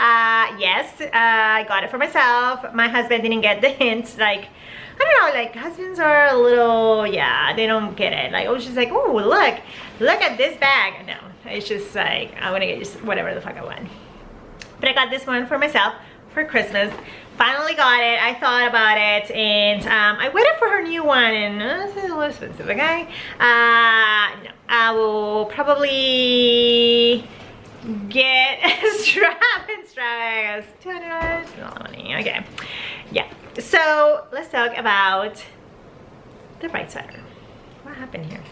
Yes, I got it for myself. My husband didn't get the hint. Like, I don't know, like husbands are a little, yeah, they don't get it. Like, I was just like, oh, look at this bag. No, it's just like, I want to get just whatever the fuck I want. But I got this one for myself for Christmas. Finally got it. I thought about it, and I waited for her new one, and it's a little expensive, okay? No, I will probably get a strap and strap. $200, a lot of money. Okay, yeah. So let's talk about the bright sweater. What happened here?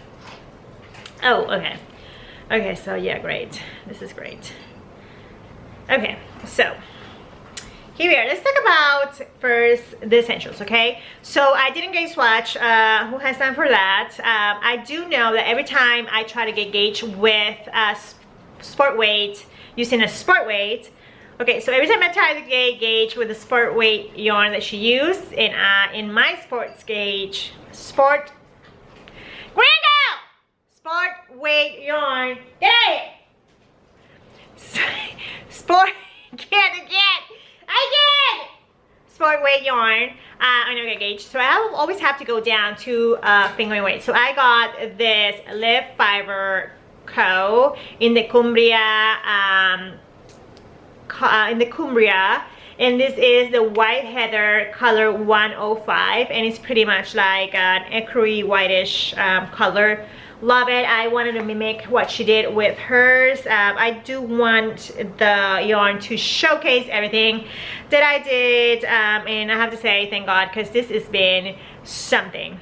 Oh, okay. Okay, so yeah, great. This is great. Okay, so here we are. Let's talk about first the essentials, okay? So I didn't gauge swatch. Who has time for that? I do know that every time I try to get gauge with sport weight, using a sport weight, okay, so every time I try to get gauge with the sport weight yarn that she used, in my sports gauge, sport weight yarn, get out of here! Sport, sport weight yarn, I never get gauge, so I always have to go down to fingering weight. So I got this Live Fiber Co. in the Cumbria, and this is the White Heather color 105, and it's pretty much like an ecru whitish color. Love it. I wanted to mimic what she did with hers. I do want the yarn to showcase everything that I did, and I have to say thank God, because this has been something.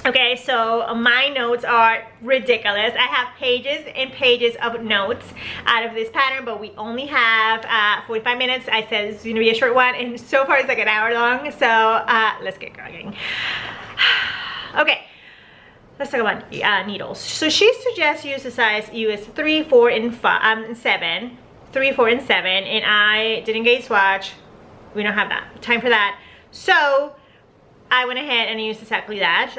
Okay, so my notes are ridiculous. I have pages and pages of notes out of this pattern, but we only have 45 minutes. I said it's gonna be a short one, and so far it's like an hour long, so let's get going. Okay, let's talk about needles. So she suggests use the size US 3, 4, and 7. 3, 4, and 7, and I didn't gauge swatch. We don't have that time for that. So I went ahead and used exactly that.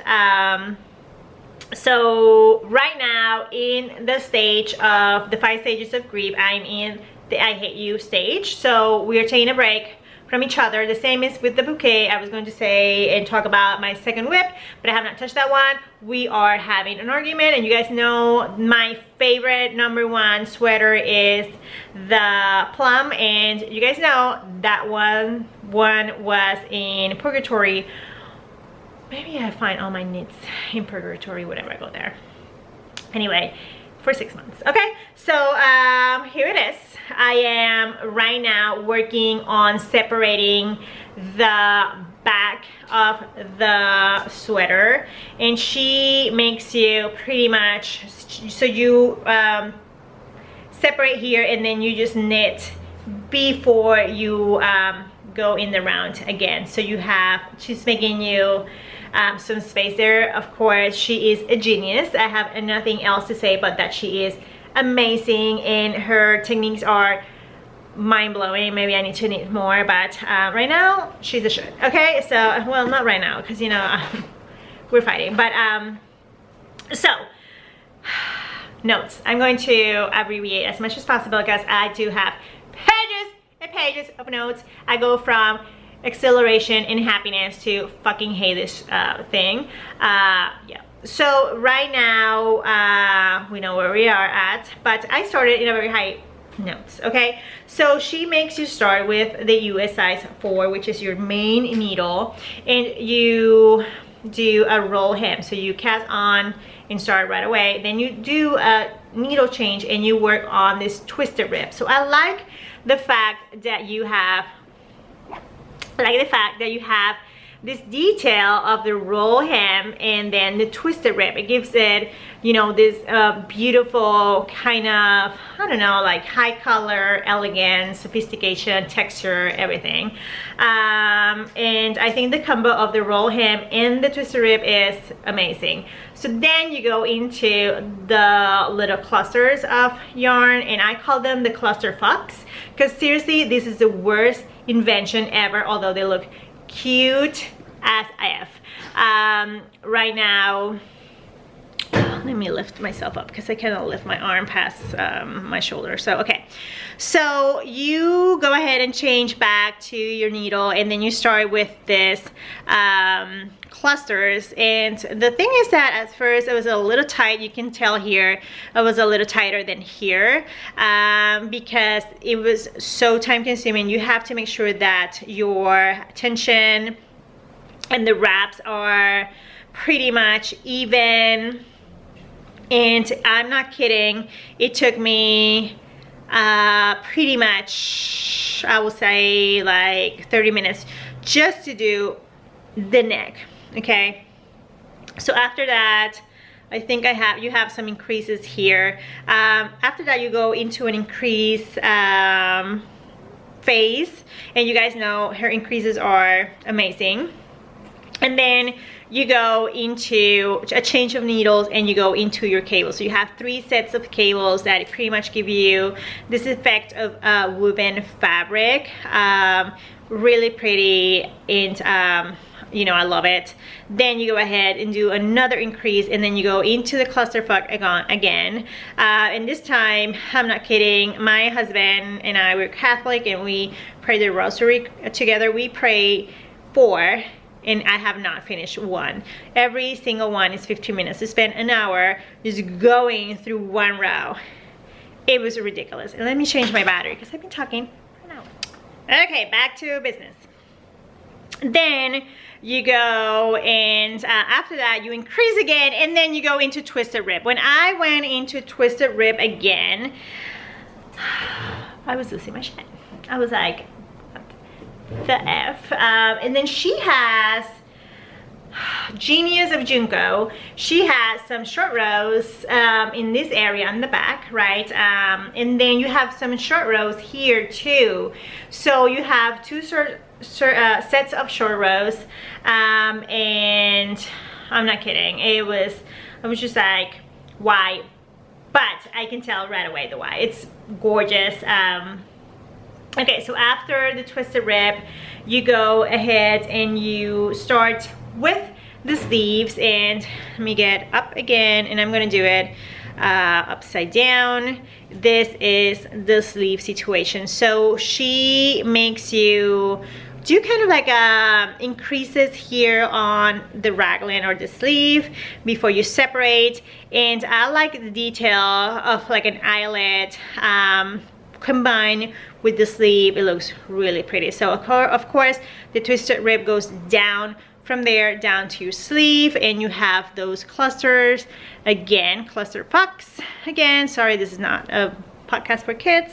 So right now in the stage of the 5 stages of grief, I'm in the I hate you stage. So we are taking a break from each other. The same is with the bouquet. I was going to say and talk about my second whip, but I have not touched that one. We are having an argument, and you guys know my favorite #1 sweater is the plum, and you guys know that one was in purgatory. Maybe I find all my knits in purgatory whenever I go there. Anyway, for 6 months. Okay, so here it is. I am right now working on separating the back of the sweater, and she makes you pretty much, so you separate here, and then you just knit before you go in the round again. So you have, she's making you some space there. Of course, she is a genius. I have nothing else to say but that she is amazing, and her techniques are mind-blowing. Maybe I need to knit more, but right now she's a shit. Okay, so well, not right now, because you know we're fighting, but so notes, I'm going to abbreviate as much as possible because I do have pages and pages of notes. I go from exhilaration and happiness to fucking hate this thing. Yeah, so right now we know where we are at, but I started in a very high notes. Okay, so she makes you start with the US size 4, which is your main needle, and you do a roll hem. So you cast on and start right away, then you do a needle change and you work on this twisted rib. So I like the fact that you have this detail of the roll hem and then the twisted rib. It gives it, you know, this beautiful kind of, I don't know, like high color, elegance, sophistication, texture, everything. And I think the combo of the roll hem and the twisted rib is amazing. So then you go into the little clusters of yarn, and I call them the cluster fucks, because seriously, this is the worst invention ever, although they look cute as if. Right now, let me lift myself up because I cannot lift my arm past my shoulder. So okay, so you go ahead and change back to your needle, and then you start with this clusters. And the thing is that at first it was a little tight. You can tell here it was a little tighter than here, because it was so time consuming. You have to make sure that your tension and the wraps are pretty much even. And I'm not kidding, it took me pretty much, I would say like 30 minutes just to do the neck. Okay, so after that, I think you have some increases here. After that, you go into an increase phase, and you guys know her increases are amazing. And then you go into a change of needles and you go into your cables. So you have 3 sets of cables that pretty much give you this effect of woven fabric. Really pretty, and you know, I love it. Then you go ahead and do another increase, and then you go into the clusterfuck again. And this time, I'm not kidding, my husband and I, we're Catholic, and we pray the rosary together. We pray 4, and I have not finished 1. Every single one is 15 minutes. To spend an hour just going through 1 row. It was ridiculous. And let me change my battery because I've been talking for an hour. Okay, back to business. Then you go, and after that you increase again, and then you go into twisted rib. When I went into twisted rib again, I was losing my shit. I was like, the F. And then she has Genius of Junko. She has some short rows in this area on the back, right? And then you have some short rows here too. So you have 2 sets of short rows, and I'm not kidding. I was just like, why? But I can tell right away the why. It's gorgeous. Okay, so after the twisted rib, you go ahead and you start with the sleeves. And let me get up again, and I'm gonna do it upside down. This is the sleeve situation. So she makes you do kind of like increases here on the raglan or the sleeve before you separate. And I like the detail of like an eyelet combined with the sleeve. It looks really pretty. So of course the twisted rib goes down from there down to your sleeve, and you have those clusters again, cluster pucks again. Sorry, this is not a podcast for kids.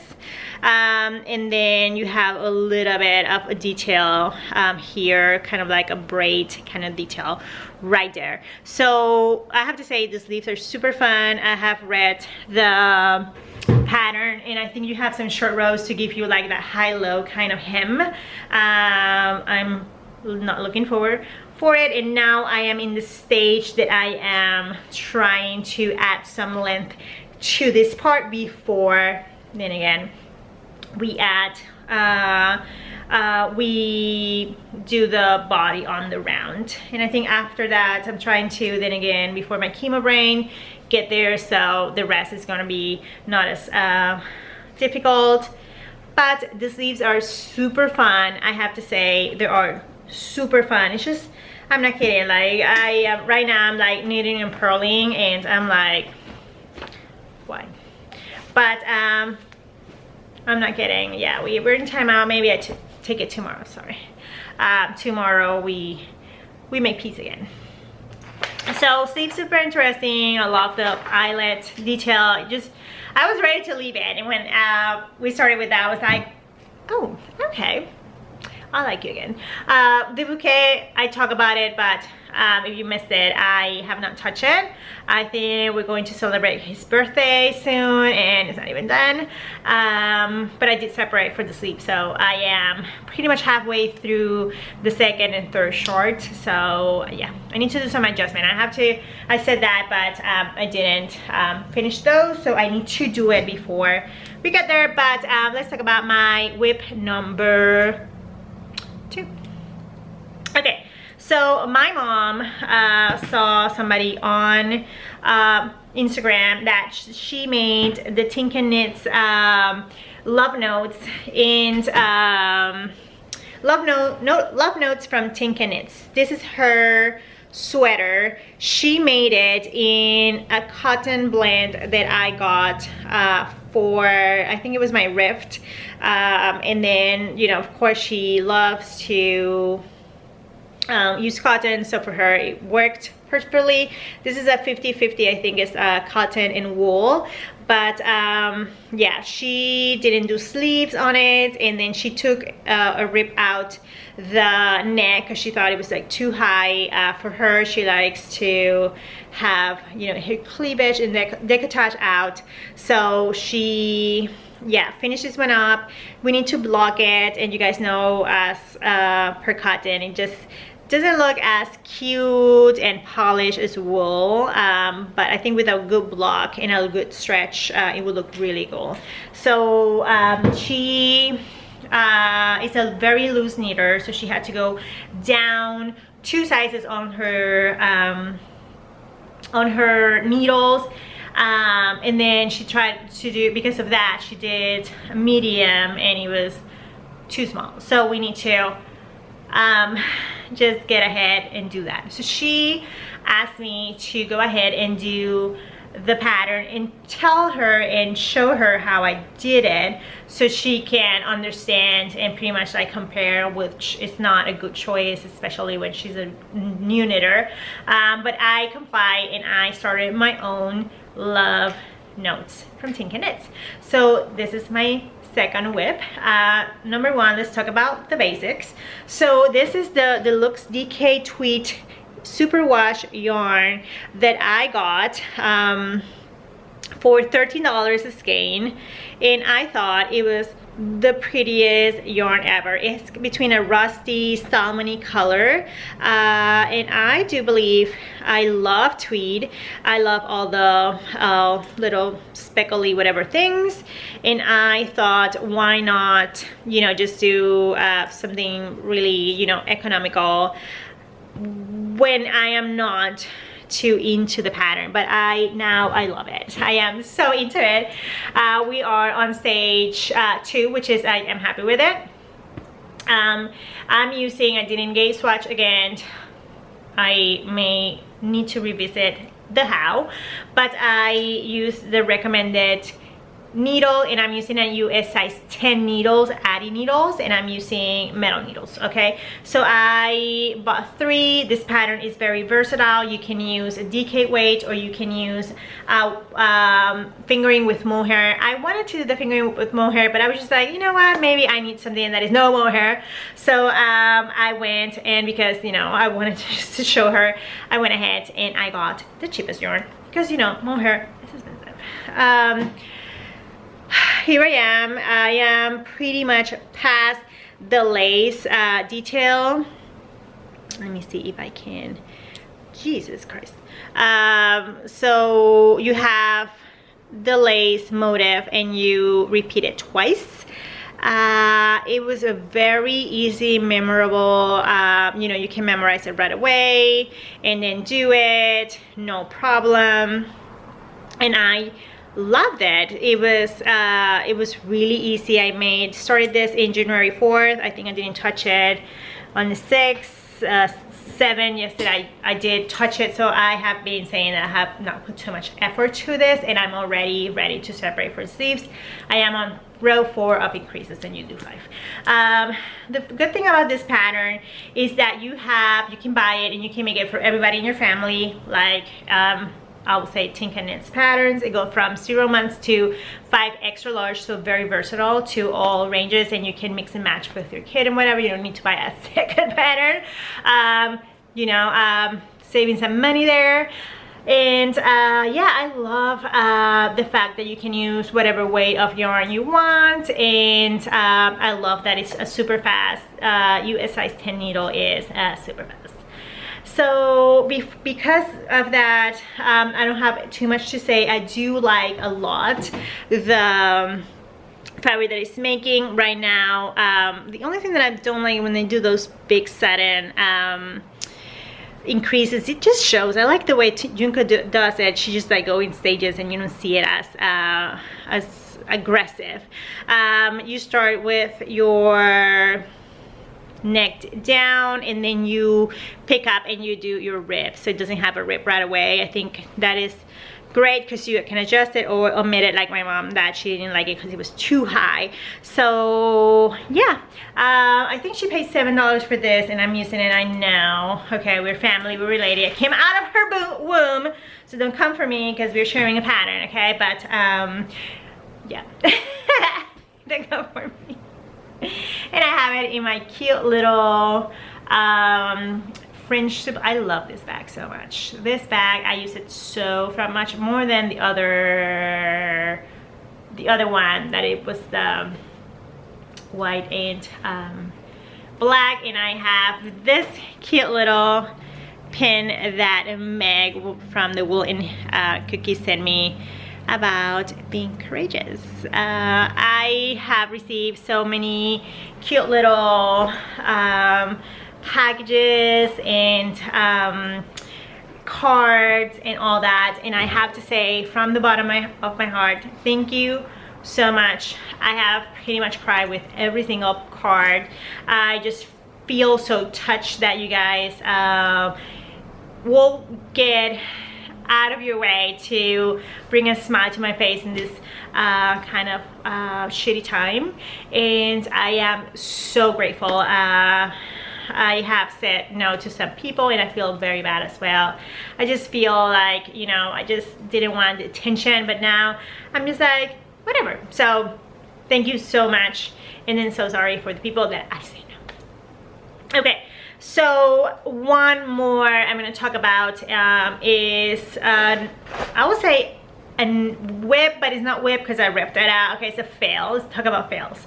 And then you have a little bit of a detail here, kind of like a braid kind of detail right there. So I have to say the sleeves are super fun. I have read the pattern, and I think you have some short rows to give you like that high-low kind of hem. I'm not looking forward for it, and now I am in the stage that I am trying to add some length to this part before then again we add we do the body on the round. And I think after that I'm trying to then again before my chemo brain get there, so the rest is gonna be not as difficult. But the sleeves are super fun, I have to say. They are super fun. It's just, I'm not kidding, like I right now I'm like knitting and purling, and I'm like, why? But I'm not kidding. Yeah, we're in timeout. Maybe I take it tomorrow. Sorry. Tomorrow we make peace again. So sleeve super interesting. I love the eyelet detail. I was ready to leave it, and when we started with that, I was like, oh, okay, I like you again. The bouquet, I talk about it, but if you missed it, I have not touched it. I think we're going to celebrate his birthday soon, and it's not even done. But I did separate for the sleeve, so I am pretty much halfway through the second and third short. So yeah, I need to do some adjustment. I said that, but I didn't finish those, so I need to do it before we get there. But let's talk about my whip number 2. Okay, so my mom saw somebody on Instagram that she made the Tinka Knits love notes, and love notes from Tinka Knits. This is her sweater. She made it in a cotton blend that I got for, I think it was my Rift, and then, you know, of course she loves to use cotton, so for her it worked perfectly. This is a 50-50, I think it's cotton and wool, but yeah, she didn't do sleeves on it, and then she took a rip out the neck because she thought it was like too high for her. She likes to have, you know, her cleavage and decolletage out, so she, yeah, finish this one up. We need to block it, and you guys know, as per cotton, it just doesn't look as cute and polished as wool, but I think with a good block and a good stretch, it will look really cool. So she is a very loose knitter, so she had to go down 2 sizes on her needles, and then she tried to do, because of that, she did a medium, and it was too small. So we need to just get ahead and do that. So she asked me to go ahead and do the pattern and tell her and show her how I did it, so she can understand and pretty much like compare, which is not a good choice, especially when she's a new knitter. But I complied, and I started my own love notes from Tinka Knits. So this is my second whip. Number 1, let's talk about the basics. So this is the Deluxe DK Tweed Superwash yarn that I got for $13 a skein, and I thought it was the prettiest yarn ever. It's between a rusty salmony color, and I do believe I love tweed. I love all the little speckly whatever things, and I thought, why not, you know, just do something really, you know, economical when I am not too into the pattern. But now I love it. I am so into it. We are on stage 2, which is, I am happy with it. I'm using a didn't engage swatch again. I may need to revisit the how, but I use the recommended needle, and I'm using a US size 10 needles, Addy needles, and I'm using metal needles. Okay, so I bought 3. This pattern is very versatile. You can use a DK weight, or you can use fingering with mohair. I wanted to do the fingering with mohair, but I was just like, you know what, maybe I need something that is no mohair. So I went, and because, you know, I wanted to just to show her, I went ahead and I got the cheapest yarn, because, you know, mohair is expensive. Here I am pretty much past the lace detail. Let me see if I can, Jesus Christ. So you have the lace motif, and you repeat it twice. It was a very easy, memorable, you know, you can memorize it right away and then do it, no problem. And I loved it. It was really easy. I started this in January 4th. I think I didn't touch it on the 6th, 7 yesterday. I did touch it, so I have been saying that I have not put too much effort to this, and I'm already ready to separate for sleeves. I am on row 4 of increases, and you do 5. The good thing about this pattern is that you can buy it and you can make it for everybody in your family. Like I would say Tinka Knits patterns. It goes from 0 months to 5 extra large, so very versatile to all ranges, and you can mix and match with your kid and whatever. You don't need to buy a second pattern. You know, saving some money there. And yeah, I love the fact that you can use whatever weight of yarn you want, and I love that it's a super fast. US size 10 needle is super fast. So because of that, I don't have too much to say. I do like a lot the fabric that it's making right now. The only thing that I don't like when they do those big sudden increases, it just shows. I like the way Junko does it. She just like go in stages and you don't see it as aggressive. You start with your neck down, and then you pick up and you do your rib, so it doesn't have a rib right away. I think that is great because you can adjust it or omit it, like my mom, that she didn't like it because it was too high. So yeah, I think she paid $7 for this, and I'm using it. I know, okay, we're family, we're related. It came out of her womb, so don't come for me because we're sharing a pattern, okay? But yeah, don't come for me. And I have it in my cute little fringe soup. I love this bag so much. This bag, I use it so much more than the other one, that it was the white and black. And I have this cute little pin that Meg from the Wool and Cookies sent me about being courageous. I have received so many cute little packages and cards and all that, and I have to say from the bottom of my heart, thank you so much. I have pretty much cried with every single card. I just feel so touched that you guys will get out of your way to bring a smile to my face in this kind of shitty time, and I am so grateful. I have said no to some people, and I feel very bad as well. I just feel like, you know, I just didn't want the attention, but now I'm just like, whatever. So thank you so much, and then so sorry for the people that I say no. Okay. So one more I'm going to talk about is I would say a whip, but it's not whip because I ripped it out. Okay, it's a fail. Let's talk about fails.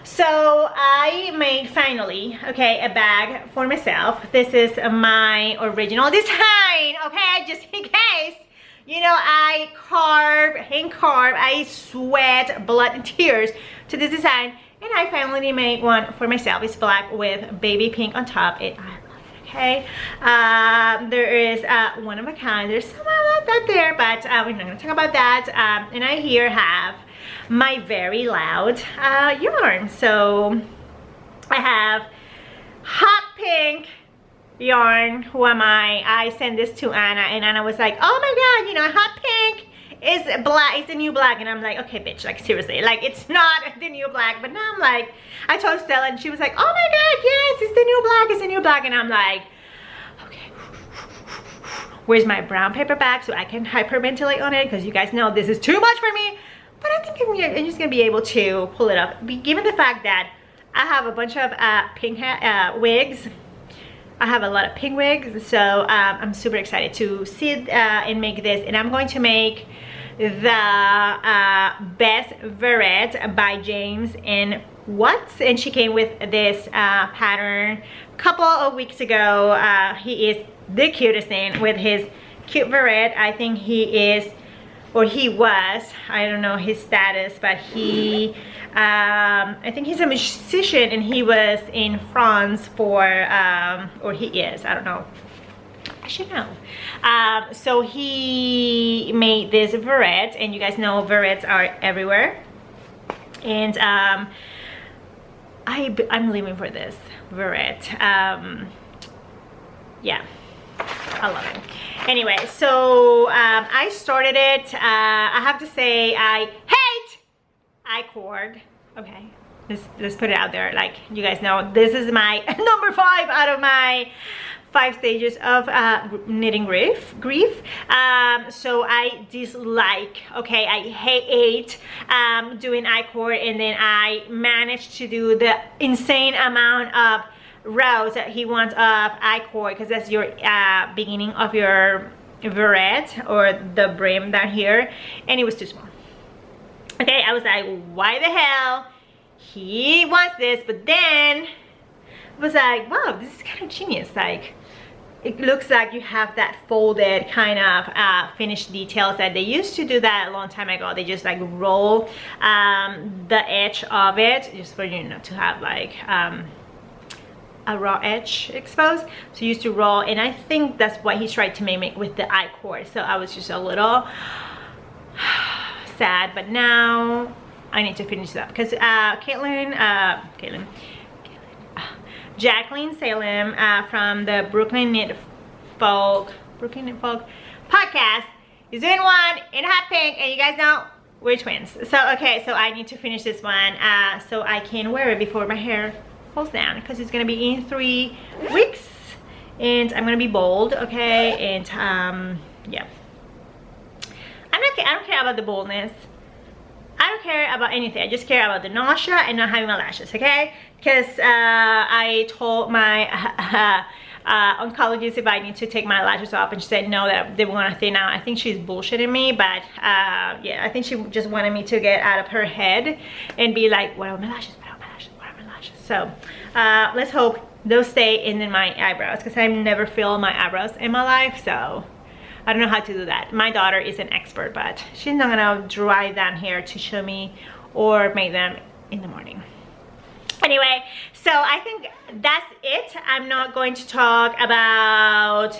So I made finally, okay, a bag for myself. This is my original design, okay, just in case. You know, I hand carve, I sweat blood and tears to this design. And I finally made one for myself. It's black with baby pink on top. I love it, okay? There is one of a kind. There's some about that there, but we're not going to talk about that. And I here have my very loud yarn. So I have hot pink yarn. Who am I? I sent this to Anna, and Anna was like, oh my god, you know, hot pink is black, it's the new black. And I'm like, okay bitch, like seriously, like it's not the new black. But now I'm like, I told Stella, and she was like, oh my god, yes, it's the new black, it's the new black. And I'm like, okay, where's my brown paper bag so I can hyperventilate on it, because you guys know this is too much for me. But I think I'm just gonna be able to pull it up, given the fact that I have a bunch of pink wigs. I have a lot of pink wigs, so I'm super excited to see it and make this. And I'm going to make the Best Verette by James and Watts, and she came with this pattern a couple of weeks ago. He is the cutest thing with his cute Verette. I think he is, or he was, I don't know his status, but he I think he's a musician, and he was in France for or he is, I don't know, I should know. So he made this Verette, and you guys know Verettes are everywhere, and I'm living for this Verette. yeah, I love it. Anyway, so I started it. I have to say I hate I-cord. Okay, let's put it out there. Like, you guys know, this is my number 5 out of my 5 stages of knitting grief. So I dislike, okay, I hate doing I-cord, and then I managed to do the insane amount of rows that he wants of I-cord, because that's your beginning of your barrette or the brim down here, and it was too small. Okay, I was like, why the hell he wants this? But then I was like, wow, this is kind of genius. Like, it looks like you have that folded kind of finished details that they used to do that a long time ago. They just like roll the edge of it just for, you know, to have like a raw edge exposed. So you used to roll, and I think that's what he tried to mimic with the I-cord. So I was just a little sad, but now I need to finish it up because Jacqueline Salem from the Brooklyn Knit Folk podcast is doing one in hot pink, and you guys know we're twins. So okay, so I need to finish this one so I can wear it before my hair falls down, because it's gonna be in 3 weeks, and I'm gonna be bald. Okay, and yeah, I don't care about the boldness. I don't care about anything. I just care about the nausea and not having my lashes, okay? Because I told my oncologist if I need to take my lashes off, and she said no, that they want to thin out. I think she's bullshitting me, but yeah, I think she just wanted me to get out of her head and be like, what are my lashes? What are my lashes? What are my lashes? So let's hope those stay in my eyebrows, because I've never filled my eyebrows in my life, so I don't know how to do that. My daughter is an expert, but she's not gonna drive down here to show me or make them in the morning. Anyway, so I think that's it. I'm not going to talk about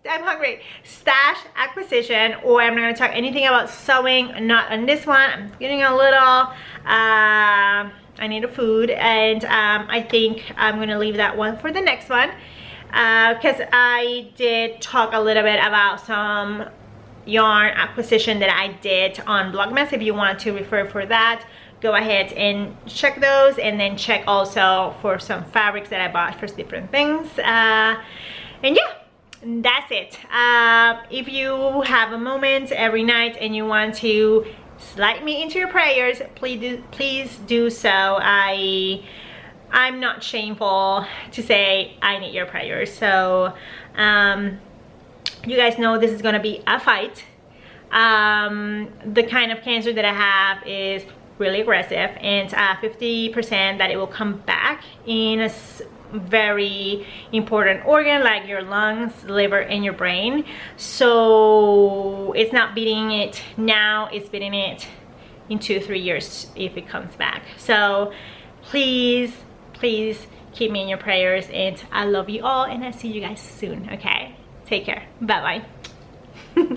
I'm hungry. Stash acquisition, or I'm not gonna talk anything about sewing, not on this one. I'm getting a little I need a food, and I think I'm gonna leave that one for the next one, because I did talk a little bit about some yarn acquisition that I did on Blogmas. If you want to refer for that, go ahead and check those, and then check also for some fabrics that I bought for different things, and yeah, that's it. If you have a moment every night and you want to slide me into your prayers, please do so. I'm not shameful to say I need your prayers. So you guys know this is gonna be a fight. The kind of cancer that I have is really aggressive, and 50% that it will come back in a very important organ like your lungs, liver, and your brain. So it's not beating it now, it's beating it in 2-3 years if it comes back. So please keep me in your prayers, and I love you all, and I'll see you guys soon. Okay, take care, bye bye.